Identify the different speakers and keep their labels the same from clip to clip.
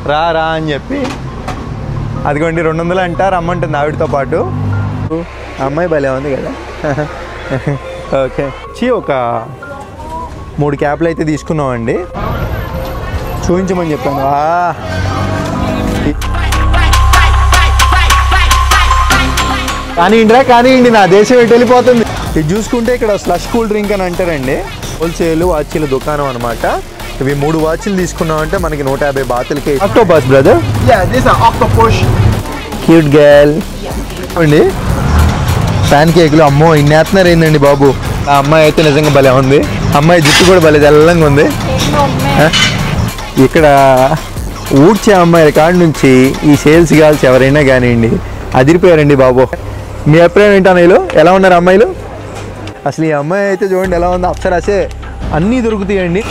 Speaker 1: రా రా అని చెప్పి అదిగోండి 200 అంట రమ్మంటుంది ఆవిడతో పాటు. అమ్మాయి భలే ఉంది కదా. ఓకే ఒక 3 క్యాప్లు అయితే తీసుకున్నామండి. చూపించమని చెప్పాను. కానివ్వండి నా దేశం ఎటు వెళ్ళిపోతుంది. ఇది చూసుకుంటే ఇక్కడ స్లష్ కూల్ డ్రింక్ అని అంటారండి. హోల్సేల్ వాచీల దుకాణం అనమాట. ఇవి 3 వాచీలు తీసుకున్నామంటే మనకి 150 బాతులకి. ఆక్టోపస్ బ్రదర్, క్యూట్ గర్ల్ అండి. ప్యాన్ కేకులు అమ్మో ఇన్ని వేస్తున్నారు ఏందండి బాబు. ఆ అమ్మాయి అయితే నిజంగా భలే ఉంది. అమ్మాయి జుట్టు కూడా భలే తెల్లంగా ఉంది. ఇక్కడ ఊడ్చే అమ్మాయిల కాడ నుంచి ఈ సేల్స్ గర్ల్స్ ఎవరైనా కానివ్వండి అదిరిపోయారండి బాబు. మీ అభిప్రాయం ఏంటి అన్నయ్యలు? ఎలా ఉన్నారు అమ్మాయిలు? అసలు ఈ అమ్మాయి అయితే చూడండి ఎలా ఉందో. అప్సరాసే అన్నీ దొరుకుతాయండి.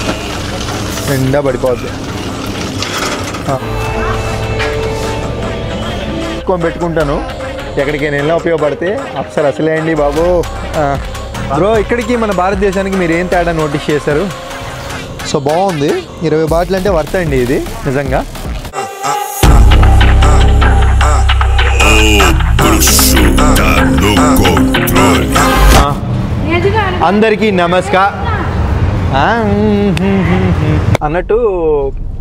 Speaker 1: నిండా పడిపోద్ది. పెట్టుకుంటాను ఎక్కడికైనా వెళ్ళినా ఉపయోగపడితే. అప్సర అసలే అండి బాబు. బ్రో ఇక్కడికి మన భారతదేశానికి మీరు ఏం తేడా నోటీస్ చేశారు? సో బాగుంది. 20 బాటిల్ అంటే వర్త్ అండి ఇది నిజంగా. అందరికీ నమస్కారం అన్నట్టు.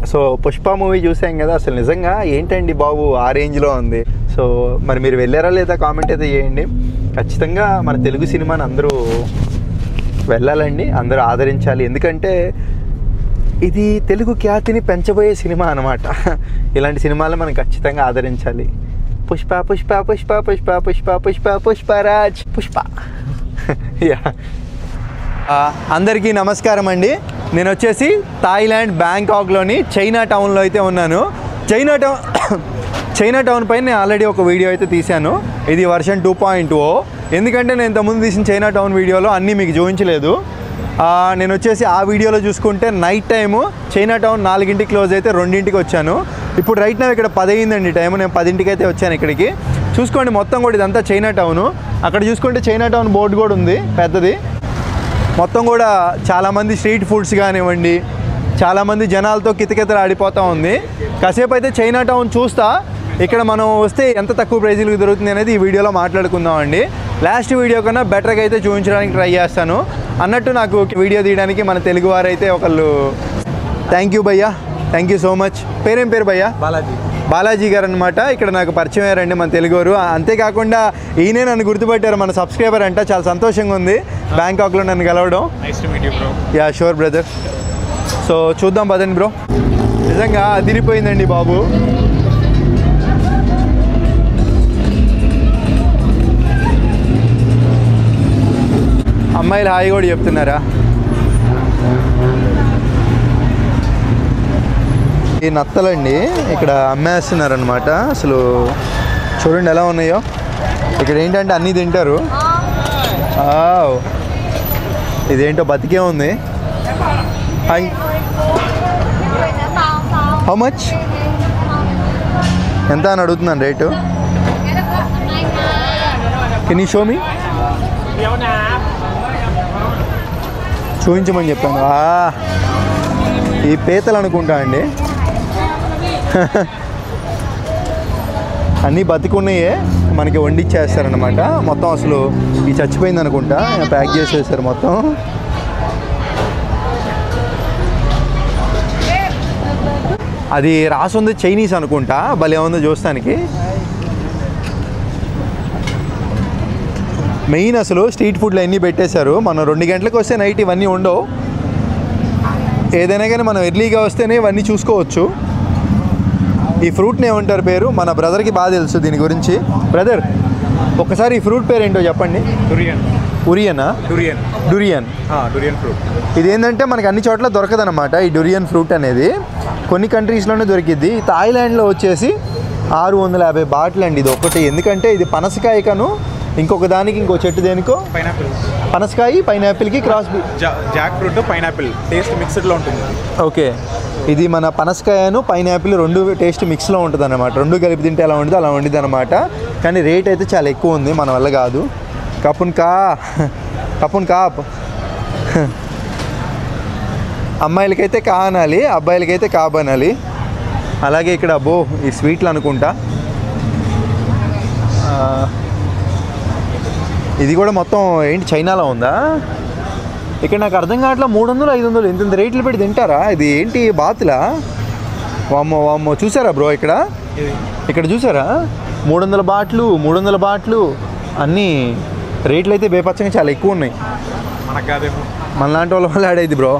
Speaker 1: సో పుష్ప మూవీ చూసాం కదా, అసలు నిజంగా ఏంటండి బాబు ఆ రేంజ్లో ఉంది. సో మరి మీరు వెళ్ళారా లేదా కామెంట్ అయితే చేయండి. ఖచ్చితంగా మన తెలుగు సినిమాని అందరూ వెళ్ళాలండి, అందరూ ఆదరించాలి. ఎందుకంటే ఇది తెలుగు ఖ్యాతిని పెంచబోయే సినిమా అనమాట. ఇలాంటి సినిమాలు మనం ఖచ్చితంగా ఆదరించాలి. పుష్ప పుష్ప పుష్ప పుష్ప పుష్ప పుష్ప పుష్పరాజ్ పుష్ప. అందరికీ నమస్కారం అండి. నేను వచ్చేసి థాయిలాండ్ బ్యాంకాక్లోని చైనా టౌన్లో అయితే ఉన్నాను. చైనా టౌన్ పైన నేను ఆల్రెడీ ఒక వీడియో అయితే తీశాను. ఇది వర్షన్ 2.0. ఎందుకంటే నేను ఇంతకుముందు తీసిన చైనా టౌన్ వీడియోలో అన్నీ మీకు చూపించలేదు. నేను వచ్చేసి ఆ వీడియోలో చూసుకుంటే నైట్ టైము చైనా టౌన్ 4కి క్లోజ్ అయితే 2కి వచ్చాను. ఇప్పుడు రైట్ నా ఇక్కడ 10 అయిందండి టైము. నేను 10కి అయితే వచ్చాను ఇక్కడికి. చూసుకోండి మొత్తం కూడా ఇదంతా చైనా టౌను. అక్కడ చూసుకుంటే చైనా టౌన్ బోర్డు కూడా ఉంది పెద్దది. మొత్తం కూడా చాలామంది స్ట్రీట్ ఫుడ్స్ కానివ్వండి, చాలామంది జనాలతో కితకితలు ఆడిపోతూ ఉంది. కాసేపు అయితే చైనా టౌన్ చూస్తా. ఇక్కడ మనం వస్తే ఎంత తక్కువ ప్రైజులకు దొరుకుతుంది అనేది ఈ వీడియోలో మాట్లాడుకుందాం అండి. లాస్ట్ వీడియో కన్నా బెటర్గా అయితే చూపించడానికి ట్రై చేస్తాను. అన్నట్టు నాకు వీడియో తీయడానికి మన తెలుగు వారు అయితే ఒకళ్ళు. థ్యాంక్ యూ భయ్యా, థ్యాంక్ యూ సో మచ్. పేరేం పేరు భయ్యా? బాలాజీ గారు అనమాట. ఇక్కడ నాకు పరిచయం అయ్యారండి మన తెలుగువారు. అంతేకాకుండా ఈయనే నన్ను గుర్తుపెట్టారు, మన సబ్స్క్రైబర్ అంట. చాలా సంతోషంగా ఉంది బ్యాంకాక్లో నన్ను కలవడం. Yeah sure brother. సో చూద్దాం పదండి బ్రో. నిజంగా అదిరిపోయిందండి బాబు. అమ్మాయిలు హాయి కూడా చెప్తున్నారా? ఈ నత్తలండి ఇక్కడ అమ్మేస్తున్నారనమాట. అసలు చూడండి ఎలా ఉన్నాయో. ఇక్కడ ఏంటంటే అన్నీ తింటారు. ఇదేంటో బతికే ఉంది. హాయ్, హౌ మచ్ ఎంత అని అడుగుతున్నాను rate. Can you show me? చూపించమని చెప్పాను. ఈ పీతలు అనుకుంటా అండి. అన్నీ బతికున్నాయే మనకి వండిచ్చేస్తారనమాట. మొత్తం అసలు ఈ చచ్చిపోయింది అనుకుంటా, ప్యాక్ చేసేసారు మొత్తం. అది రాసుంది చైనీస్ అనుకుంటా. భలే ఉంది చూస్తానికి. మెయిన్ అసలు స్ట్రీట్ ఫుడ్లు అన్నీ పెట్టేశారు. మనం 2 గంటలకు వస్తే నైట్ ఇవన్నీ ఉండవు. ఏదైనా కానీ మనం ఎర్లీగా వస్తేనే ఇవన్నీ చూసుకోవచ్చు. ఈ ఫ్రూట్ని ఏమంటారు పేరు? మన బ్రదర్కి బాగా తెలుసు దీని గురించి. బ్రదర్ ఒకసారి ఈ ఫ్రూట్ పేరు ఏంటో చెప్పండి. డురియనా? డురియన్ ఫ్రూట్. ఇది ఏంటంటే మనకి అన్ని చోట్ల దొరకదనమాట ఈ డురియన్ ఫ్రూట్ అనేది. కొన్ని కంట్రీస్లోనే దొరికిద్ది. థాయిలాండ్లో వచ్చేసి 650 బాటిల్ అండి ఇది ఒకటి. ఎందుకంటే ఇది పనసకాయకను ఇంకొక దానికి ఇంకో చెట్టు దేనికో పనసకాయ పైనాపిల్కి cross.
Speaker 2: Jack fruit pineapple taste మిక్స్డ్లో ఉంటుంది.
Speaker 1: ఓకే, ఇది మన పనసకాయను పైనాపిల్ 2 టేస్ట్ మిక్స్లో ఉంటుంది అనమాట. 2 కలిపి తింటే ఎలా ఉంటుంది అలా ఉండిద్ది అనమాట. కానీ రేట్ అయితే చాలా ఎక్కువ ఉంది, మన వల్ల కాదు. కపున్ కాప్. అమ్మాయిలకైతే కా అనాలి, అబ్బాయిలకైతే కాబనాలి. అలాగే ఇక్కడ అబ్బో ఈ స్వీట్లు అనుకుంటా. ఇది కూడా మొత్తం ఏంటి చైనాలో ఉందా? ఇక్కడ నాకు అర్థం కావట్లా 300 500 ఇంత రేట్లు పెట్టి తింటారా? ఇది ఏంటి బాతులా? వామ్మో చూసారా బ్రో ఇక్కడ చూసారా 300 బాట్లు అన్నీ రేట్లు అయితే బేపచ్చంగా చాలా ఎక్కువ ఉన్నాయి. మన లాంటి వాళ్ళు ఆడేది బ్రో.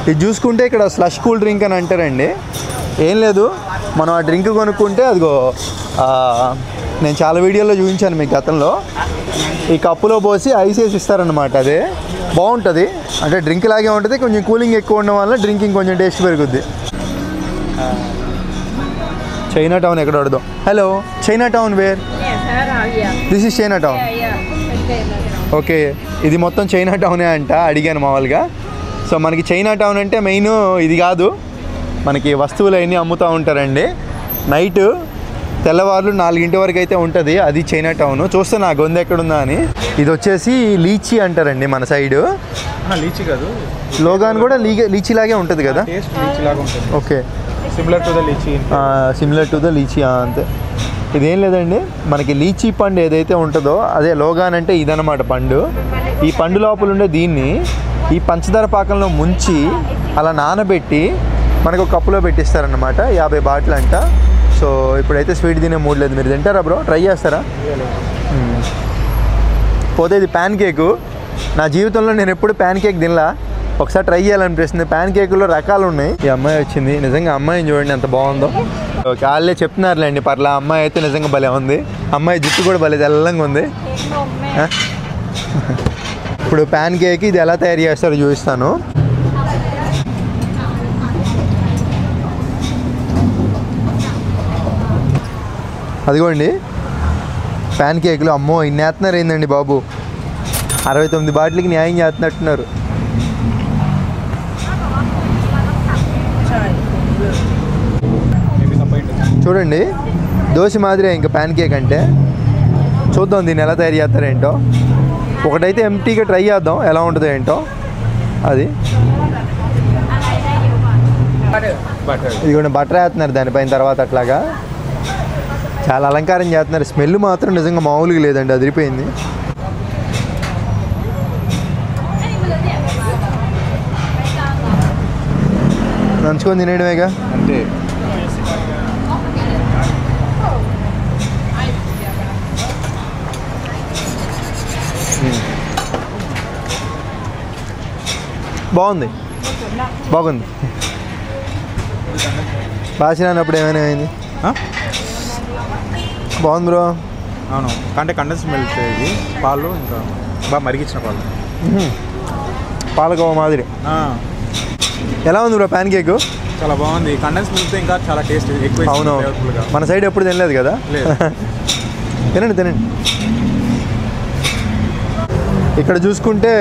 Speaker 1: ఇది చూసుకుంటే ఇక్కడ స్లష్ కూల్ డ్రింక్ అని అంటారండి. ఏం లేదు, మనం ఆ డ్రింక్ కొనుక్కుంటే అదిగో నేను చాలా వీడియోలో చూపించాను మీకు గతంలో. ఈ కప్పులో పోసి ఐస్ వేసి ఇస్తారనమాట. అదే బాగుంటుంది, అంటే డ్రింక్ లాగే ఉంటుంది, కొంచెం కూలింగ్ ఎక్కువ ఉండడం వల్ల డ్రింకింగ్ కొంచెం టేస్ట్ పెరుగుద్ది. చైనా టౌన్ ఎక్కడ పడదాం? Hello, Chinatown where? This is Chinatown. Okay, ఇది మొత్తం చైనా టౌనే అంట. అడిగాను మామూలుగా. సో మనకి చైనా టౌన్ అంటే మెయిన్ ఇది కాదు, మనకి వస్తువులు అవన్నీ అమ్ముతూ ఉంటారండి. నైట్ తెల్లవారులు 4 వరకు అయితే ఉంటుంది, అది చైనా టౌన్. చూస్తే నా గొంతు ఎక్కడుందా అని. ఇది వచ్చేసి లీచీ అంటారండి మన సైడు.
Speaker 2: లీచీ కాదు,
Speaker 1: లోగాన్ కూడా లీచీ లాగే ఉంటుంది కదా? Okay,
Speaker 2: similar to the lychee
Speaker 1: అంతే. ఇదేం లేదండి, మనకి లీచీ పండు ఏదైతే ఉంటుందో అదే లోగాన్ అంటే ఇదన్నమాట పండు. ఈ పండు లోపల ఉండే దీన్ని ఈ పంచదార పాకంలో ముంచి అలా నానబెట్టి మనకు ఒక కప్పులో పెట్టిస్తారనమాట. 50 బాటిల్ అంట. సో ఇప్పుడైతే స్వీట్ తినే మూడ్ లేదు. మీరు తింటారా బ్రో? ట్రై చేస్తారా? పోతే ఇది ప్యాన్ కేకు. నా జీవితంలో నేను ఎప్పుడు ప్యాన్ కేక్ తినలా, ఒకసారి ట్రై చేయాలనిపిస్తుంది. ప్యాన్ కేకులో రకాలు ఉన్నాయి. ఈ అమ్మాయి వచ్చింది, నిజంగా అమ్మాయిని చూడండి ఎంత బాగుందో. ఓకే, వాళ్ళే చెప్తున్నారులేండి పర్లా. అమ్మాయి అయితే నిజంగా భలే ఉంది. అమ్మాయి జుట్టు కూడా భలే తెల్లంగా ఉంది. ఇప్పుడు ప్యాన్ కేక్ ఇది ఎలా తయారు చేస్తారో చూపిస్తాను. అదిగోండి ప్యాన్ కేకులు. అమ్మో, ఇన్ని వేస్తున్నారు ఏందండి బాబు? 69 బాటిల్కి న్యాయం చేస్తున్నట్టున్నారు. చూడండి, దోశ మాదిరే ఇంకా ప్యాన్ కేక్ అంటే. చూద్దాం దీన్ని ఎలా తయారు చేస్తారేంటో. ఒకటైతే ఎంటీగా ట్రై చేద్దాం ఎలా ఉంటుందో ఏంటో. అది ఇది కూడా బటర్ వేస్తున్నారు దానిపైన. తర్వాత అట్లాగా చాలా అలంకారం చేస్తున్నారు. స్మెల్ మాత్రం నిజంగా మామూలుగా లేదండి, అదిరిపోయింది. నంచుకొని తినేయడమేగా
Speaker 2: అంతే.
Speaker 1: బాగుంది. బాసినప్పుడు ఏమైనా అయింది? బాగుంది బ్రో.
Speaker 2: అవును, అంటే కండెన్స్ మిల్క్ ఇది. పాలు ఇంకా బాగా మరిగించిన
Speaker 1: పాలకోవ మాదిరి. ఎలా ఉంది బ్రో ప్యాన్ కేక్?
Speaker 2: చాలా బాగుంది. కండెన్స్ మిల్క్ ఇంకా చాలా టేస్ట్ ఎక్కువ.
Speaker 1: అవును, మన సైడ్ ఎప్పుడు తినలేదు కదా. తినండి. ఇక్కడ చూసుకుంటే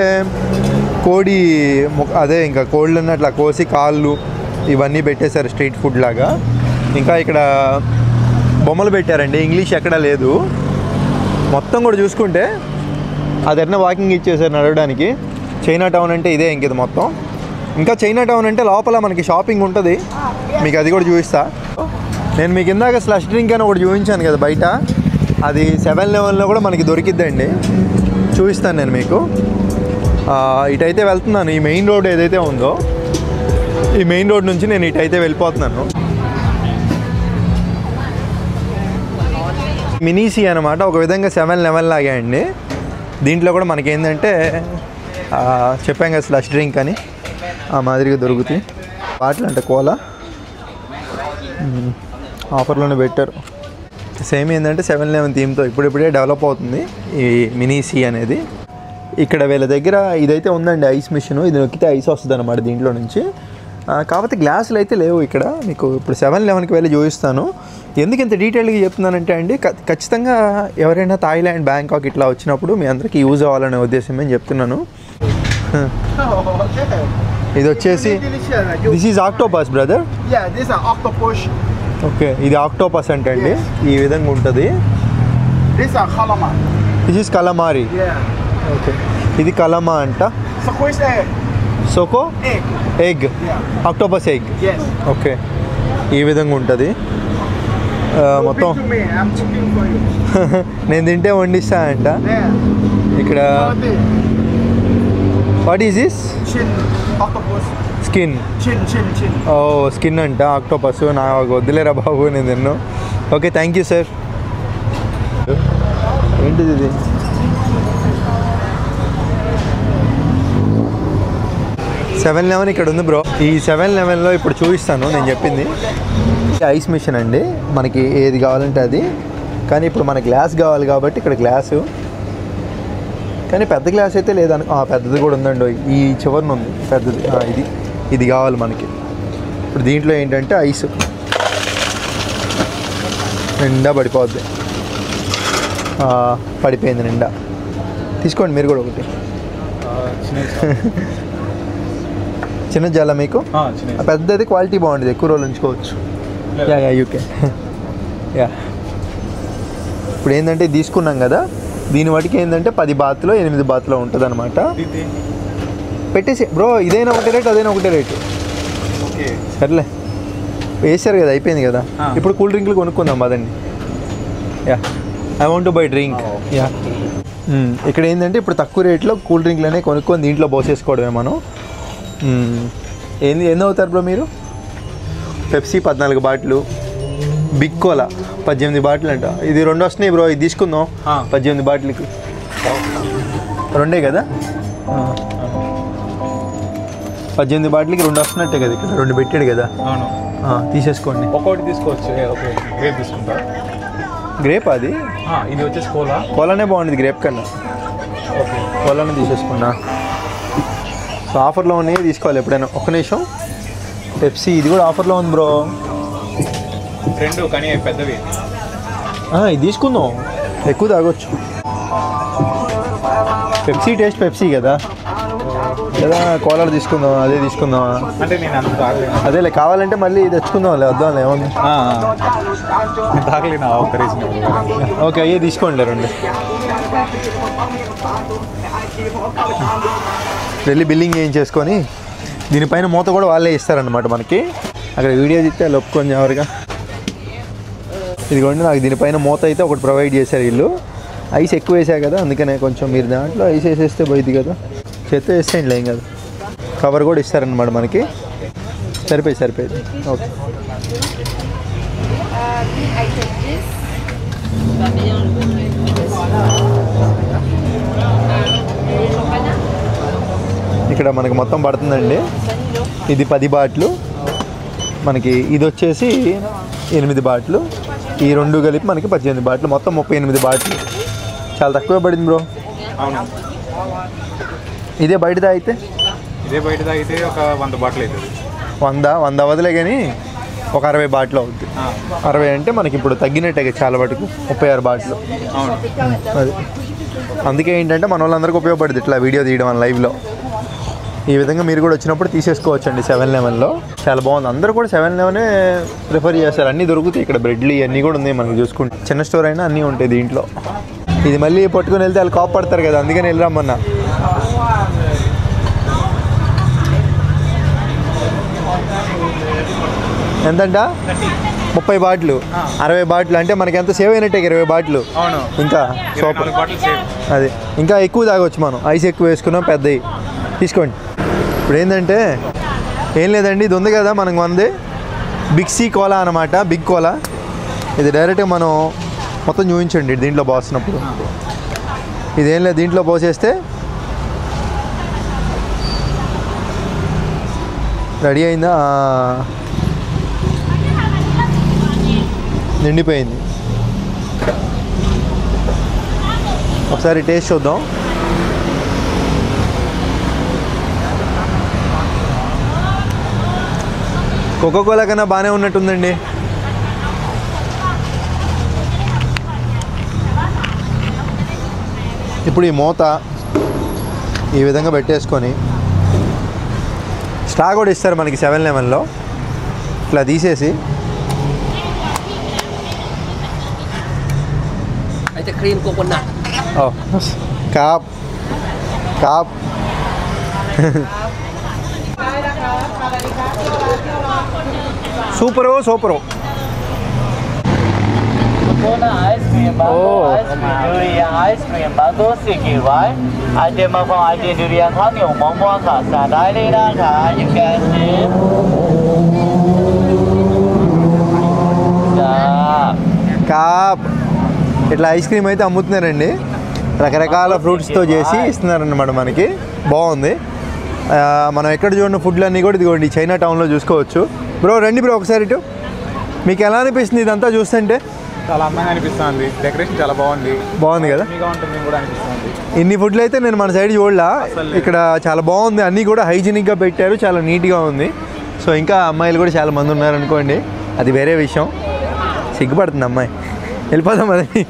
Speaker 1: కోడి అదే ఇంకా కోళ్ళని అట్లా కోసి కాళ్ళు ఇవన్నీ పెట్టేశారు స్ట్రీట్ ఫుడ్ లాగా. ఇంకా ఇక్కడ బొమ్మలు పెట్టారండి, ఇంగ్లీష్ ఎక్కడా లేదు. మొత్తం కూడా చూసుకుంటే అది ఎట్లా వాకింగ్ ఇచ్చేసారు నడవడానికి. చైనా టౌన్ అంటే ఇదే ఇంకేది మొత్తం. ఇంకా చైనా టౌన్ అంటే లోపల మనకి షాపింగ్ ఉంటుంది, మీకు అది కూడా చూపిస్తా. నేను మీకు ఇందాక స్లష్ డ్రింక్ అని ఒకటి చూపించాను కదా బయట, అది 7-Elevenలో కూడా మనకి దొరికిద్దండి. చూపిస్తాను నేను మీకు. ఇటైతే వెళ్తున్నాను. ఈ మెయిన్ రోడ్ ఏదైతే ఉందో ఈ మెయిన్ రోడ్ నుంచి నేను ఇటైతే వెళ్ళిపోతున్నాను. మినీసీ అనమాట, ఒక విధంగా 7-Eleven లాగే అండి. దీంట్లో కూడా మనకేంటంటే చెప్పాం కదా స్లష్ డ్రింక్ అని, ఆ మాదిరిగా దొరుకుతాయి. బాటిల్ అంటే కోలా ఆఫర్లోనే పెట్టారు. సేమ్ ఏంటంటే 7-Eleven థీమ్తో ఇప్పుడిప్పుడే డెవలప్ అవుతుంది ఈ మినీసీ అనేది. ఇక్కడ వీళ్ళ దగ్గర ఇదైతే ఉందండి ఐస్ మిషన్. ఇది నొక్కితే ఐస్ వస్తుంది అనమాట దీంట్లో నుంచి. కాకపోతే గ్లాసులు అయితే లేవు ఇక్కడ. మీకు ఇప్పుడు 7-Elevenకి వెళ్ళి చూపిస్తాను. ఎందుకు ఇంత డీటెయిల్గా చెప్తున్నానంటే అండి, ఖచ్చితంగా ఎవరైనా థాయిలాండ్, బ్యాంకాక్ ఇట్లా వచ్చినప్పుడు మీ అందరికీ యూజ్ అవ్వాలనే ఉద్దేశం నేను చెప్తున్నాను. ఇది వచ్చేసి this is octopus brother. Okay, ఇది ఆక్టోపస్ అంటే అండి ఈ విధంగా ఉంటుంది. This is కలమారి. ఓకే, ఇది కలమా అంట. సోకో ఎగ్, ఆక్టోపస్ ఎగ్. ఓకే, ఈ విధంగా ఉంటుంది మొత్తం. నేను తింటే వండిస్తా అంట ఇక్కడ. What is this? స్కిన్. ఓ స్కిన్ అంట ఆక్టోపస్. నాకు వద్దులేరా బాబు, నేను తిన్ను. Okay, thank you sir. ఏంటిది ఇది? $7-11 ఇక్కడ ఉంది బ్రో. ఈ $7-11లో ఇప్పుడు చూపిస్తాను నేను చెప్పింది. ఐస్ మిషన్ అండి, మనకి ఏది కావాలంటే అది. కానీ ఇప్పుడు మన గ్లాస్ కావాలి కాబట్టి ఇక్కడ గ్లాసు, కానీ పెద్ద గ్లాస్ అయితే లేదని. పెద్దది కూడా ఉందండి, ఈ చివరిన ఉంది పెద్దది. ఇది కావాలి మనకి. ఇప్పుడు దీంట్లో ఏంటంటే ఐస్ నిండా పడిపోద్ది. పడిపోయింది నిండా. తీసుకోండి మీరు కూడా ఒకటి. చిన్న జాల మీకు? పెద్దది క్వాలిటీ బాగుంటుంది, ఎక్కువ రోజులు ఉంచుకోవచ్చు. యూకే ఇప్పుడు ఏంటంటే తీసుకున్నాం కదా, దీని వాటికి ఏంటంటే 10 బాత్లో 8 బాత్లో ఉంటుంది అనమాట. పెట్టేసి బ్రో, ఇదైనా ఒకటే రేటు అదైనా ఒకటే రేటు. సర్లే, వేసారు కదా, అయిపోయింది కదా. ఇప్పుడు కూల్ డ్రింక్లు కొనుక్కుందాం పదండి. I want to buy drink. ఇక్కడ ఏంటంటే ఇప్పుడు తక్కువ రేట్లో కూల్ డ్రింక్లు అనేవి కొనుక్కొని దీంట్లో పోసేసుకోవడమే మనం. ఎన్ని అవుతారు బ్రో మీరు? Pepsi 14 bottle, big cola 18 bottle అంట. ఇది 2 వస్తున్నాయి బ్రో, ఇది తీసుకుందాం. 18 బాటిల్కి 2 కదా, 18 బాటిల్కి 2 వస్తున్నట్టే కదా. ఇక్కడ 2 పెట్టాడు కదా, తీసేసుకోండి.
Speaker 2: ఒక్కొక్కటి తీసుకోవచ్చు. గ్రేప్ తీసుకుంటా.
Speaker 1: గ్రేప్ అది,
Speaker 2: ఇది వచ్చేసి కోలా.
Speaker 1: కోలానే బాగుంటుంది గ్రేప్ కన్నా.
Speaker 2: ఓకే,
Speaker 1: కోలానే తీసేసుకున్నా. సో ఆఫర్లో ఉన్నాయి, తీసుకోవాలి ఎప్పుడైనా. ఒక్క నిమిషం. పెప్సీ ఇది కూడా ఆఫర్లో ఉంది బ్రో.
Speaker 2: 2 కానీ పెద్దవి.
Speaker 1: ఇది తీసుకుందాం, ఎక్కువ తాగొచ్చు. పెప్సీ టేస్ట్ పెప్సీ కదా. లేదా కోలా తీసుకుందాం, అదే తీసుకుందాం.
Speaker 2: అంటే నేను అంత తాగలేను.
Speaker 1: అదేలే, కావాలంటే మళ్ళీ తెచ్చుకుందాం, వద్దాంలే, ఏముంది.
Speaker 2: తాగలేను ఒక రీజన్.
Speaker 1: ఓకే, అయ్యే తీసుకోండి 2. వెళ్ళి బిల్లింగ్ ఏం చేసుకొని దీనిపైన మూత కూడా వాళ్ళే ఇస్తారనమాట మనకి. అక్కడ వీడియో తీస్తే వాళ్ళు ఒప్పుకొని ఎవరుగా. ఇదిగోండి, నాకు దీనిపైన మూత అయితే ఒకటి ప్రొవైడ్ చేశారు వీళ్ళు. ఐస్ ఎక్కువ వేసా కదా, అందుకనే కొంచెం మీరు దాంట్లో ఐస్ వేసేస్తే పోయింది కదా. చేత్తో వేసేయండి, ఏం కదా. కవర్ కూడా ఇస్తారనమాట మనకి. సరిపోయింది. ఓకే, ఇక్కడ మనకి మొత్తం పడుతుందండి. ఇది 10 బాటిల్ మనకి. ఇది వచ్చేసి 8 బాటిల్. ఈ 2 కలిపి మనకి 18 బాటిల్, మొత్తం 38 బాటిల్. చాలా తక్కువ పడింది బ్రో. ఇదే బయట తాగితే
Speaker 2: ఒక 100 బాటిల్ అవుతుంది.
Speaker 1: 100 అవ్వదులే కానీ ఒక 60 బాటిల్ అవుతుంది. 60 అంటే మనకి ఇప్పుడు తగ్గినట్టే చాలా మటుకు. 36 బాటిల్. అది అందుకే ఏంటంటే మన వాళ్ళందరికీ ఉపయోగపడుతుంది ఇట్లా వీడియో తీయడం వల్ల లైవ్లో. ఈ విధంగా మీరు కూడా వచ్చినప్పుడు తీసేసుకోవచ్చు అండి 7-11లో. చాలా బాగుంది. అందరూ కూడా 7-11 ప్రిఫర్ చేస్తారు. అన్నీ దొరుకుతాయి ఇక్కడ, బ్రెడ్లు ఇవన్నీ కూడా ఉన్నాయి మనకి. చూసుకుంటే చిన్న స్టోర్ అయినా అన్నీ ఉంటాయి దీంట్లో. ఇది మళ్ళీ పట్టుకుని వెళ్తే వాళ్ళు కోపడతారు కదా, అందుకని వెళ్ళిరమ్మన్నా. ఎంతంట? 30 బాటిల్, 60 బాటిల్ అంటే మనకి ఎంత సేవ్ అయినట్టే. 20 బాటిల్ ఇంకా సూపర్. అది ఇంకా ఎక్కువ తాగొచ్చు మనం. ఐస్ ఎక్కువ వేసుకున్నాం, పెద్దవి తీసుకోండి. ఇప్పుడు ఏంటంటే ఏం లేదండి, ఇది ఉంది కదా మనకు మంది బిగ్ సీ కోలా అనమాట. బిగ్ కోలా ఇది డైరెక్ట్గా మనం మొత్తం చూపించండి దీంట్లో పోసినప్పుడు. ఇదేం లేదు, దీంట్లో పోసేస్తే రెడీ అయిందా, నిండిపోయింది. ఒకసారి టేస్ట్ చూద్దాం. కోకోకోలా కన్నా బాగానే ఉన్నట్టుందండి. ఇప్పుడు ఈ మూత ఈ విధంగా పెట్టేసుకొని, స్ట్రా కూడా ఇస్తారు మనకి 7-11లో. ఇట్లా తీసేసి
Speaker 3: అయితే cream coconut
Speaker 1: cup super super.
Speaker 4: ice cream, mango ice cream, durian ice cream, mango sticky, right? Ada macam ada durian kau ni, mango kau, sadai ni nak kau, you can see.
Speaker 1: Cup ఇట్లా ice cream అయితే అమ్ముతున్నారండి. రకరకాల ఫ్రూట్స్తో చేసి ఇస్తున్నారన్నమాట మనకి. బాగుంది. మనం ఎక్కడ చూడన్న ఫుడ్లు అన్నీ కూడా ఇదిగోండి చైనా టౌన్లో చూసుకోవచ్చు. బ్రో రండి బ్రో ఒకసారి ఇటు. మీకు ఎలా అనిపిస్తుంది ఇదంతా చూస్తుంటే?
Speaker 2: చాలా అందంగా అనిపిస్తుంది. డెకరేషన్ చాలా బాగుంది
Speaker 1: కదా.
Speaker 2: ఉంటుంది కూడా అనిపిస్తుంది.
Speaker 1: ఇన్ని ఫుడ్లు అయితే నేను మన సైడ్ చూడలా. ఇక్కడ చాలా బాగుంది. అన్నీ కూడా హైజీనిక్గా పెట్టారు. చాలా నీట్గా ఉంది. సో ఇంకా అమ్మాయిలు కూడా చాలా మంది ఉన్నారు అనుకోండి, అది వేరే విషయం. సిగ్గుపడుతుంది అమ్మాయి. వెళ్ళిపోదాం అది.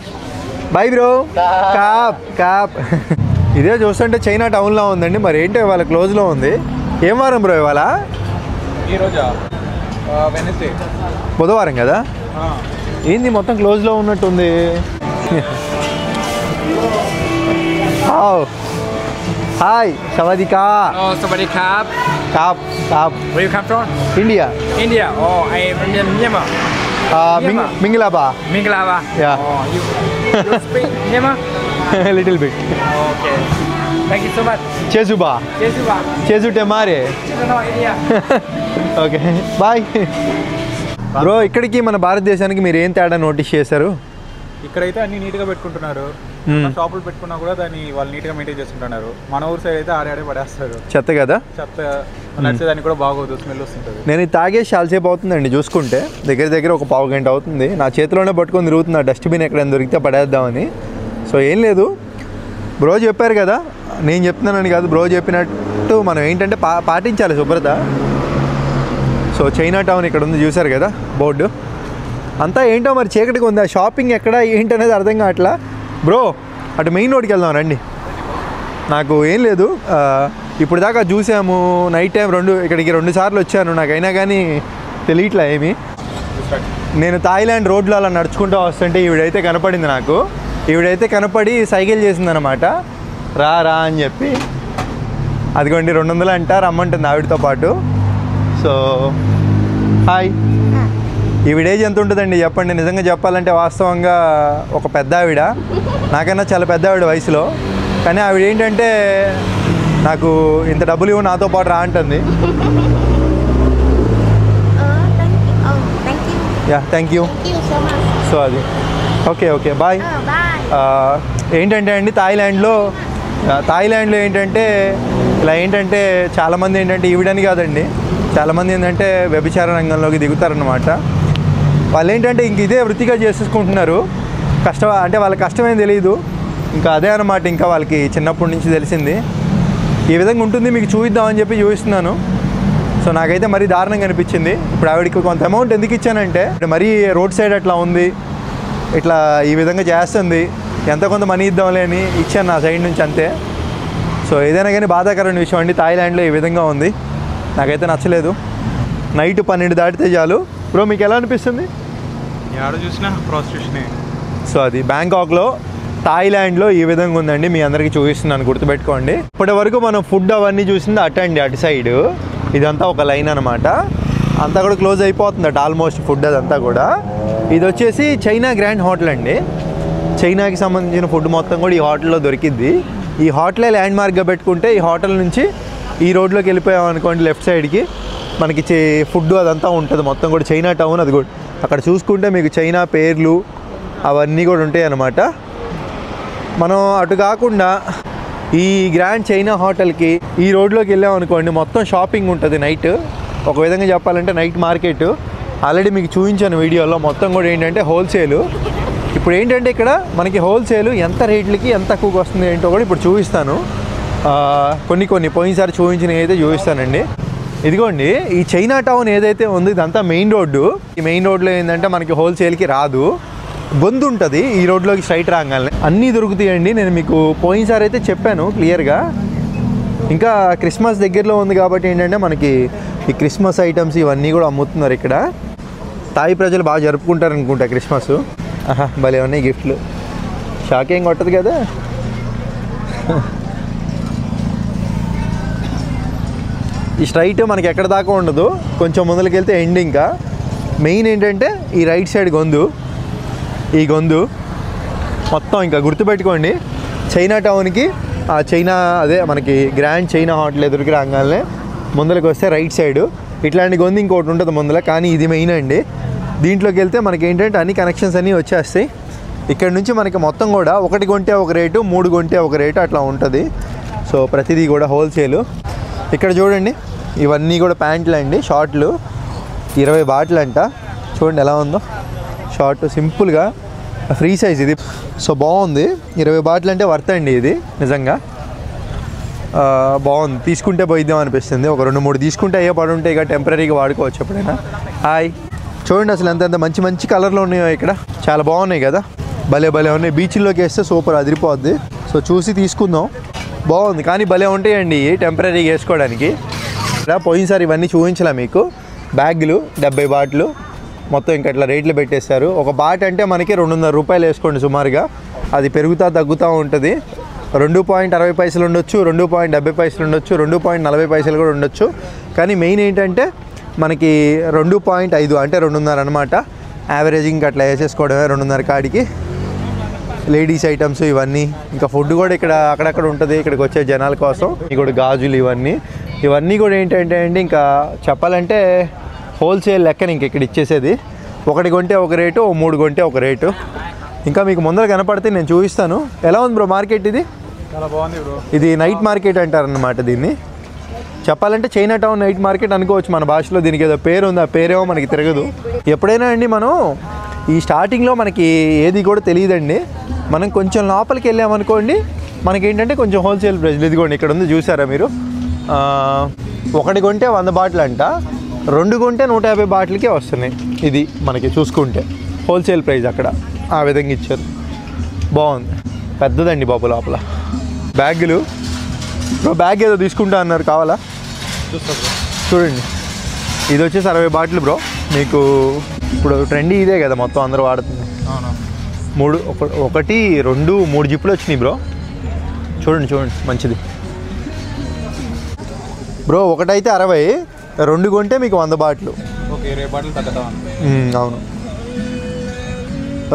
Speaker 1: By bro. కాప్ ఇదే చూస్తుంటే చైనా టౌన్లో ఉందండి. మరి ఏంటో ఇవాళ క్లోజ్లో ఉంది. ఏం వారం బ్రో ఇవాళ?
Speaker 2: ఈరోజా? వెనస్డే.
Speaker 1: బుధవారం కదా. ఏంది మొత్తం క్లోజ్లో ఉన్నట్టుంది. హాయ్ సవాదికా.
Speaker 3: Oh, Sawadee Krab.
Speaker 1: కాప్.
Speaker 3: Where you come from?
Speaker 1: India.
Speaker 3: India. Oh, I am from Myanmar.
Speaker 1: మింగిలాబా.
Speaker 3: Minglava.
Speaker 1: Yeah.
Speaker 3: Oh, you speak Myanmar?
Speaker 1: Little bit.
Speaker 3: Okay. Thank you so much.
Speaker 1: చేసుబా.
Speaker 3: Jesuba.
Speaker 1: చేసుటే మారే.
Speaker 3: No, India.
Speaker 1: Okay bye. Bro ఇక్కడికి మన భారతదేశానికి మీరు ఏం తేడా నోటీస్ చేశారు?
Speaker 2: ఇక్కడైతే అన్ని నీట్గా పెట్టుకుంటున్నారు. షాపులు పెట్టుకున్నా కూడా దాన్ని వాళ్ళు నీట్గా మెయింటైన్ చేసుకుంటున్నారు. మన ఊరు సైడ్ అయితే ఆడే పడేస్తారు.
Speaker 1: చెత్త కదా.
Speaker 2: చెత్త నడిచేదానికి కూడా బాగోదు, స్మెల్ వస్తుంటుంది.
Speaker 1: నేను ఇది తాగేసి చాలాసేపు అవుతుందండి చూసుకుంటే. దగ్గర ఒక పావు గంట అవుతుంది. నా చేతిలోనే పట్టుకొని తిరుగుతున్నా డస్ట్బిన్ ఎక్కడైనా దొరికితే పడేద్దామని. సో ఏం లేదు, బ్రో చెప్పారు కదా, నేను చెప్తున్నానని కాదు, బ్రో చెప్పినట్టు మనం ఏంటంటే పాటించాలి శుభ్రత. సో చైనా టౌన్ ఇక్కడ ఉంది చూసారు కదా బోర్డు. అంతా ఏంటో మరి చీకటిగా ఉంది. ఆ షాపింగ్ ఎక్కడ ఏంటనేది అర్థం కావట్లా. బ్రో అటు మెయిన్ రోడ్కి వెళ్దాం రండి. నాకు ఏం లేదు, ఇప్పుడు దాకా చూసాము నైట్ టైం ఇక్కడికి 2 సార్లు వచ్చాను. నాకైనా కానీ తెలియట్లే ఏమి. నేను థాయిలాండ్ రోడ్లో అలా నడుచుకుంటూ వస్తుంటే ఈవిడైతే కనపడింది నాకు. ఈవిడైతే కనపడి సైకిల్ చేసిందనమాట. రా అని చెప్పి. అదిగోండి 200 అంట, రమ్మంటుంది ఆవిడతో పాటు. So hi. ఈవిడ ఏజ్ ఎంత ఉంటుందండి చెప్పండి? నిజంగా చెప్పాలంటే వాస్తవంగా ఒక పెద్ద ఆవిడ, నాకన్నా చాలా పెద్ద ఆవిడ వయసులో. కానీ ఆవిడ ఏంటంటే నాకు ఇంత డబ్బులు ఇవ్వు నాతో పాటు రా అంటుంది. యా థ్యాంక్ యూ సో అది ఓకే బాయ్. ఏంటంటే అండి థాయిలాండ్లో ఏంటంటే ఇలా ఏంటంటే చాలామంది ఏంటంటే ఈవిడని కాదండి, చాలామంది ఏంటంటే వ్యభిచార రంగంలోకి దిగుతారనమాట. వాళ్ళు ఏంటంటే ఇంక ఇదే వృత్తిగా చేసేసుకుంటున్నారు. అంటే వాళ్ళకి కష్టమేం తెలియదు, ఇంకా అదే అనమాట. ఇంకా వాళ్ళకి చిన్నప్పటి నుంచి తెలిసింది ఈ విధంగా ఉంటుంది. మీకు చూపిద్దామని చెప్పి చూపిస్తున్నాను. సో నాకైతే మరీ దారుణంగా అనిపించింది. ఇప్పుడు ఆవిడకి కొంత అమౌంట్ ఎందుకు ఇచ్చానంటే, మరీ రోడ్ సైడ్ అట్లా ఉంది, ఇట్లా ఈ విధంగా చేస్తుంది, ఎంత కొంత మనీ ఇద్దాంలే అని ఇచ్చాను నా సైడ్ నుంచి అంతే. సో ఏదైనా కానీ బాధాకరమైన విషయం అండి, థాయిలాండ్లో ఈ విధంగా ఉంది. నాకైతే నచ్చలేదు. నైట్ 12 దాటితే చాలు. బ్రో మీకు ఎలా అనిపిస్తుంది?
Speaker 2: ఎక్కడ చూసినా ప్రాస్టిట్యూషనే.
Speaker 1: సో అది బ్యాంకాక్లో, థాయిలాండ్లో ఈ విధంగా ఉందండి. మీ అందరికీ చూపిస్తున్నాను, గుర్తుపెట్టుకోండి. ఇప్పటి వరకు మనం ఫుడ్ అవన్నీ చూసింది అటు సైడ్. ఇదంతా ఒక లైన్ అనమాట. అంతా కూడా క్లోజ్ అయిపోతుంది అటు ఆల్మోస్ట్ ఫుడ్ అదంతా కూడా. ఇది వచ్చేసి చైనా గ్రాండ్ హోటల్ అండి. చైనాకి సంబంధించిన ఫుడ్ మొత్తం కూడా ఈ హోటల్లో దొరికిద్ది. ఈ హోటలే ల్యాండ్ మార్క్గా పెట్టుకుంటే ఈ హోటల్ నుంచి ఈ రోడ్లోకి వెళ్ళిపోయాం అనుకోండి, లెఫ్ట్ సైడ్కి మనకి ఫుడ్ అదంతా ఉంటుంది మొత్తం కూడా. చైనా టౌన్ అది కూడా అక్కడ చూసుకుంటే మీకు చైనా పేర్లు అవన్నీ కూడా ఉంటాయి అన్నమాట. మనం అటు కాకుండా ఈ గ్రాండ్ చైనా హోటల్కి ఈ రోడ్లోకి వెళ్ళాం అనుకోండి, మొత్తం షాపింగ్ ఉంటుంది నైట్. ఒక విధంగా చెప్పాలంటే నైట్ మార్కెట్. ఆల్రెడీ మీకు చూపించాను వీడియోలో. మొత్తం కూడా ఏంటంటే హోల్సేలు. ఇప్పుడు ఏంటంటే ఇక్కడ మనకి హోల్సేలు ఎంత రేట్లకి ఎంత తక్కువకి వస్తుంది ఏంటో కూడా ఇప్పుడు చూపిస్తాను. కొన్ని పోయినసారి చూపించినవి అయితే చూపిస్తానండి. ఇదిగోండి ఈ చైనా టౌన్ ఏదైతే ఉందో ఇదంతా మెయిన్ రోడ్డు. ఈ మెయిన్ రోడ్లో ఏంటంటే మనకి హోల్సేల్కి రాదు, బొందు ఉంటుంది. ఈ రోడ్లోకి స్ట్రైట్ రాగానే అన్నీ దొరుకుతాయండి. నేను మీకు పోయినసారి అయితే చెప్పాను క్లియర్గా. ఇంకా క్రిస్మస్ దగ్గరలో ఉంది కాబట్టి ఏంటంటే మనకి ఈ క్రిస్మస్ ఐటమ్స్ ఇవన్నీ కూడా అమ్ముతున్నారు ఇక్కడ. తాయి ప్రజలు బాగా జరుపుకుంటారు అనుకుంటా క్రిస్మస్. భలే ఉన్నాయి గిఫ్ట్లు. షాక్ ఏం కొట్టదు కదా. ఈ స్ట్రైట్ మనకి ఎక్కడ దాకా ఉండదు, కొంచెం ముందుకు వెళ్తే ఎండ్. ఇంకా మెయిన్ ఏంటంటే ఈ రైట్ సైడ్ గొంతు, ఈ గొంతు మొత్తం ఇంకా గుర్తుపెట్టుకోండి. చైనా టౌన్కి ఆ చైనా అదే మనకి గ్రాండ్ చైనా హోటల్ ఎదురుకి రాగానే ముందరికి వస్తే రైట్ సైడ్ ఇట్లాంటి గొంతు ఇంకోటి ఉంటుంది ముందర, కానీ ఇది మెయిన్ అండి. దీంట్లోకి వెళ్తే మనకి ఏంటంటే అన్ని కనెక్షన్స్ అన్నీ వచ్చేస్తాయి. ఇక్కడ నుంచి మనకి మొత్తం కూడా 1 కొంటే ఒక రేటు, 3 కొంటే ఒక రేటు అట్లా ఉంటుంది. సో ప్రతిదీ కూడా హోల్సేలు. ఇక్కడ చూడండి ఇవన్నీ కూడా ప్యాంట్లు అండి, షార్ట్లు 20 బాట్లు అంట. చూడండి ఎలా ఉందో షార్ట్, సింపుల్గా ఫ్రీ సైజ్ ఇది. సో బాగుంది, 20 బాట్లు అంటే వర్త్ అండి ఇది నిజంగా. బాగుంది, తీసుకుంటే పోయిద్దాం అనిపిస్తుంది. ఒక 2-3 తీసుకుంటే అయ్యే పడి ఉంటాయి, ఇక టెంపరీగా వాడుకోవచ్చు ఎప్పుడైనా. హాయ్, చూడండి అసలు ఎంత మంచి మంచి కలర్లో ఉన్నాయో ఇక్కడ, చాలా బాగున్నాయి కదా, భలే ఉన్నాయి. బీచ్లోకి వేస్తే సూపర్ అదిరిపోద్ది. సో చూసి తీసుకుందాం, బాగుంది కానీ భలే ఉంటాయండి టెంపరీగా వేసుకోవడానికి. ఇక్కడ పోయినసారి ఇవన్నీ చూపించలే మీకు, బ్యాగులు 70 బాట్లు మొత్తం ఇంకా ఇట్లా రేట్లు పెట్టేస్తారు. ఒక బాట్ అంటే మనకి 200 రూపాయలు వేసుకోండి సుమారుగా, అది పెరుగుతూ తగ్గుతూ ఉంటుంది. 2.60 పైసలు ఉండొచ్చు, 2.70 పైసలు ఉండొచ్చు, 2.40 పైసలు కూడా ఉండొచ్చు. కానీ మెయిన్ ఏంటంటే మనకి 2.5 అంటే 2.5 అనమాట. యావరేజింగ్ అట్లా వేసేసుకోవడమే 2.5 కాడికి. లేడీస్ ఐటమ్స్ ఇవన్నీ, ఇంకా ఫుడ్ కూడా ఇక్కడ అక్కడక్కడ ఉంటుంది ఇక్కడికి వచ్చే జనాల కోసం. ఇక్కడ గాజులు ఇవన్నీ కూడా ఏంటంటే అండి, ఇంకా చెప్పాలంటే హోల్సేల్ లెక్కన ఇంక ఇక్కడ ఇచ్చేసేది. 1 కొంటే ఒక రేటు, 3 కొంటే ఒక రేటు. ఇంకా మీకు ముందర కనపడితే నేను చూపిస్తాను. ఎలా ఉంది బ్రో మార్కెట్ ఇది?
Speaker 2: చాలా బాగుంది బ్రో.
Speaker 1: ఇది నైట్ మార్కెట్ అంటారనమాట దీన్ని. చెప్పాలంటే చైనా టౌన్ నైట్ మార్కెట్ అనుకోవచ్చు మన భాషలో. దీనికి ఏదో పేరు ఉంది, ఆ పేరేమో మనకి తిరగదు. ఎప్పుడైనా అండి మనం ఈ స్టార్టింగ్లో మనకి ఏది కూడా తెలియదండి, మనం కొంచెం లోపలికి వెళ్ళామనుకోండి మనకి ఏంటంటే కొంచెం హోల్సేల్ ప్రైస్లు. ఇదిగోండి ఇక్కడ ఉంది చూసారా మీరు, 1 కొంటే 100 బాటిల్ అంట, 2 కొంటే 150 బాటిల్కే వస్తున్నాయి. ఇది మనకి చూసుకుంటే హోల్సేల్ ప్రైస్ అక్కడ ఆ విధంగా ఇచ్చారు. బాగుంది, పెద్దదండి బాబు లోపల. బ్యాగులు బ్రో, బ్యాగ్ ఏదో తీసుకుంటా అన్నారు, కావాలా? చూడండి ఇది వచ్చేసి 60 బాటిల్ బ్రో. మీకు ఇప్పుడు ట్రెండీ ఇదే కదా, మొత్తం అందరూ వాడుతుంది. 1, 2, 3 జిప్పులు వచ్చినాయి బ్రో. చూడండి మంచిది బ్రో. ఒకటైతే 60, 2 కొంటే మీకు 100 బాటిల్.
Speaker 2: ఓకే, 20 బాటిల్ తగ్గదా?
Speaker 1: అవును,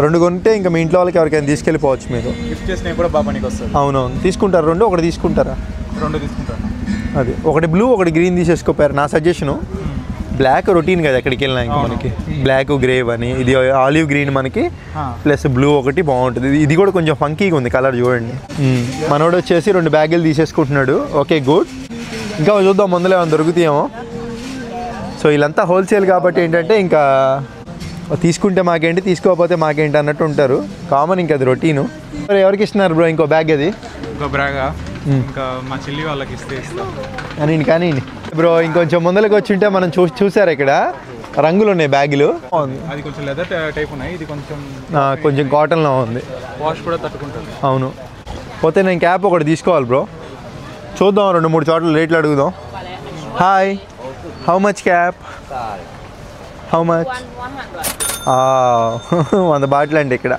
Speaker 1: 2 కొంటే ఇంకా మీ ఇంట్లో వాళ్ళకి ఎవరికైనా తీసుకెళ్ళిపోవచ్చు మీరు.
Speaker 2: గిఫ్ట్ చేసినవి కూడా బాగా పనికి వస్తుంది.
Speaker 1: అవునవును, తీసుకుంటారు 2, 1 తీసుకుంటారా?
Speaker 2: 2 తీసుకుంటాను.
Speaker 1: అది 1 బ్లూ 1 గ్రీన్ తీసేసుకోపారు. నా సజెషను బ్లాక్ రొటీన్ కదా ఎక్కడికి వెళ్ళినా, ఇంకా మనకి బ్లాక్ గ్రేవ్ అని, ఇది ఆలివ్ గ్రీన్ మనకి ప్లస్ బ్లూ ఒకటి బాగుంటుంది. ఇది కూడా కొంచెం ఫంకీగా ఉంది కలర్ చూడండి. మనోడు వచ్చేసి 2 బ్యాగులు తీసేసుకుంటున్నాడు. Okay good. ఇంకా చూద్దాం ముందులో ఏమైనా దొరుకుతాయేమో. సో వీళ్ళంతా హోల్సేల్ కాబట్టి ఏంటంటే ఇంకా తీసుకుంటే మాకేంటి, తీసుకోకపోతే మాకేంటి అన్నట్టు ఉంటారు. కామన్ ఇంకా అది రొటీను. మరి ఎవరికి ఇస్తున్నారు బ్రో ఇంకో బ్యాగ్? అది
Speaker 2: ఇంకో బ్యాగా ఇంకా మా చెల్లి వాళ్ళకి ఇస్తాం
Speaker 1: కానీ బ్రో ఇంకొంచెం ముందరికి వచ్చి ఉంటే మనం చూసారు ఇక్కడ రంగులు ఉన్నాయి బ్యాగులు.
Speaker 2: అది కొంచెం లెదర్ టైప్ ఉన్నాయి, ఇది
Speaker 1: కొంచెం కాటన్లో ఉంది,
Speaker 2: వాష్ కూడా తట్టుకుంటుంది.
Speaker 1: అవును. పోతే నేను క్యాప్ ఒకటి తీసుకోవాలి బ్రో. చూద్దాం 2-3 చోట్ల రేట్లు అడుగుదాం. Hi, how much cap? How much? 100 bottle అండి ఇక్కడ.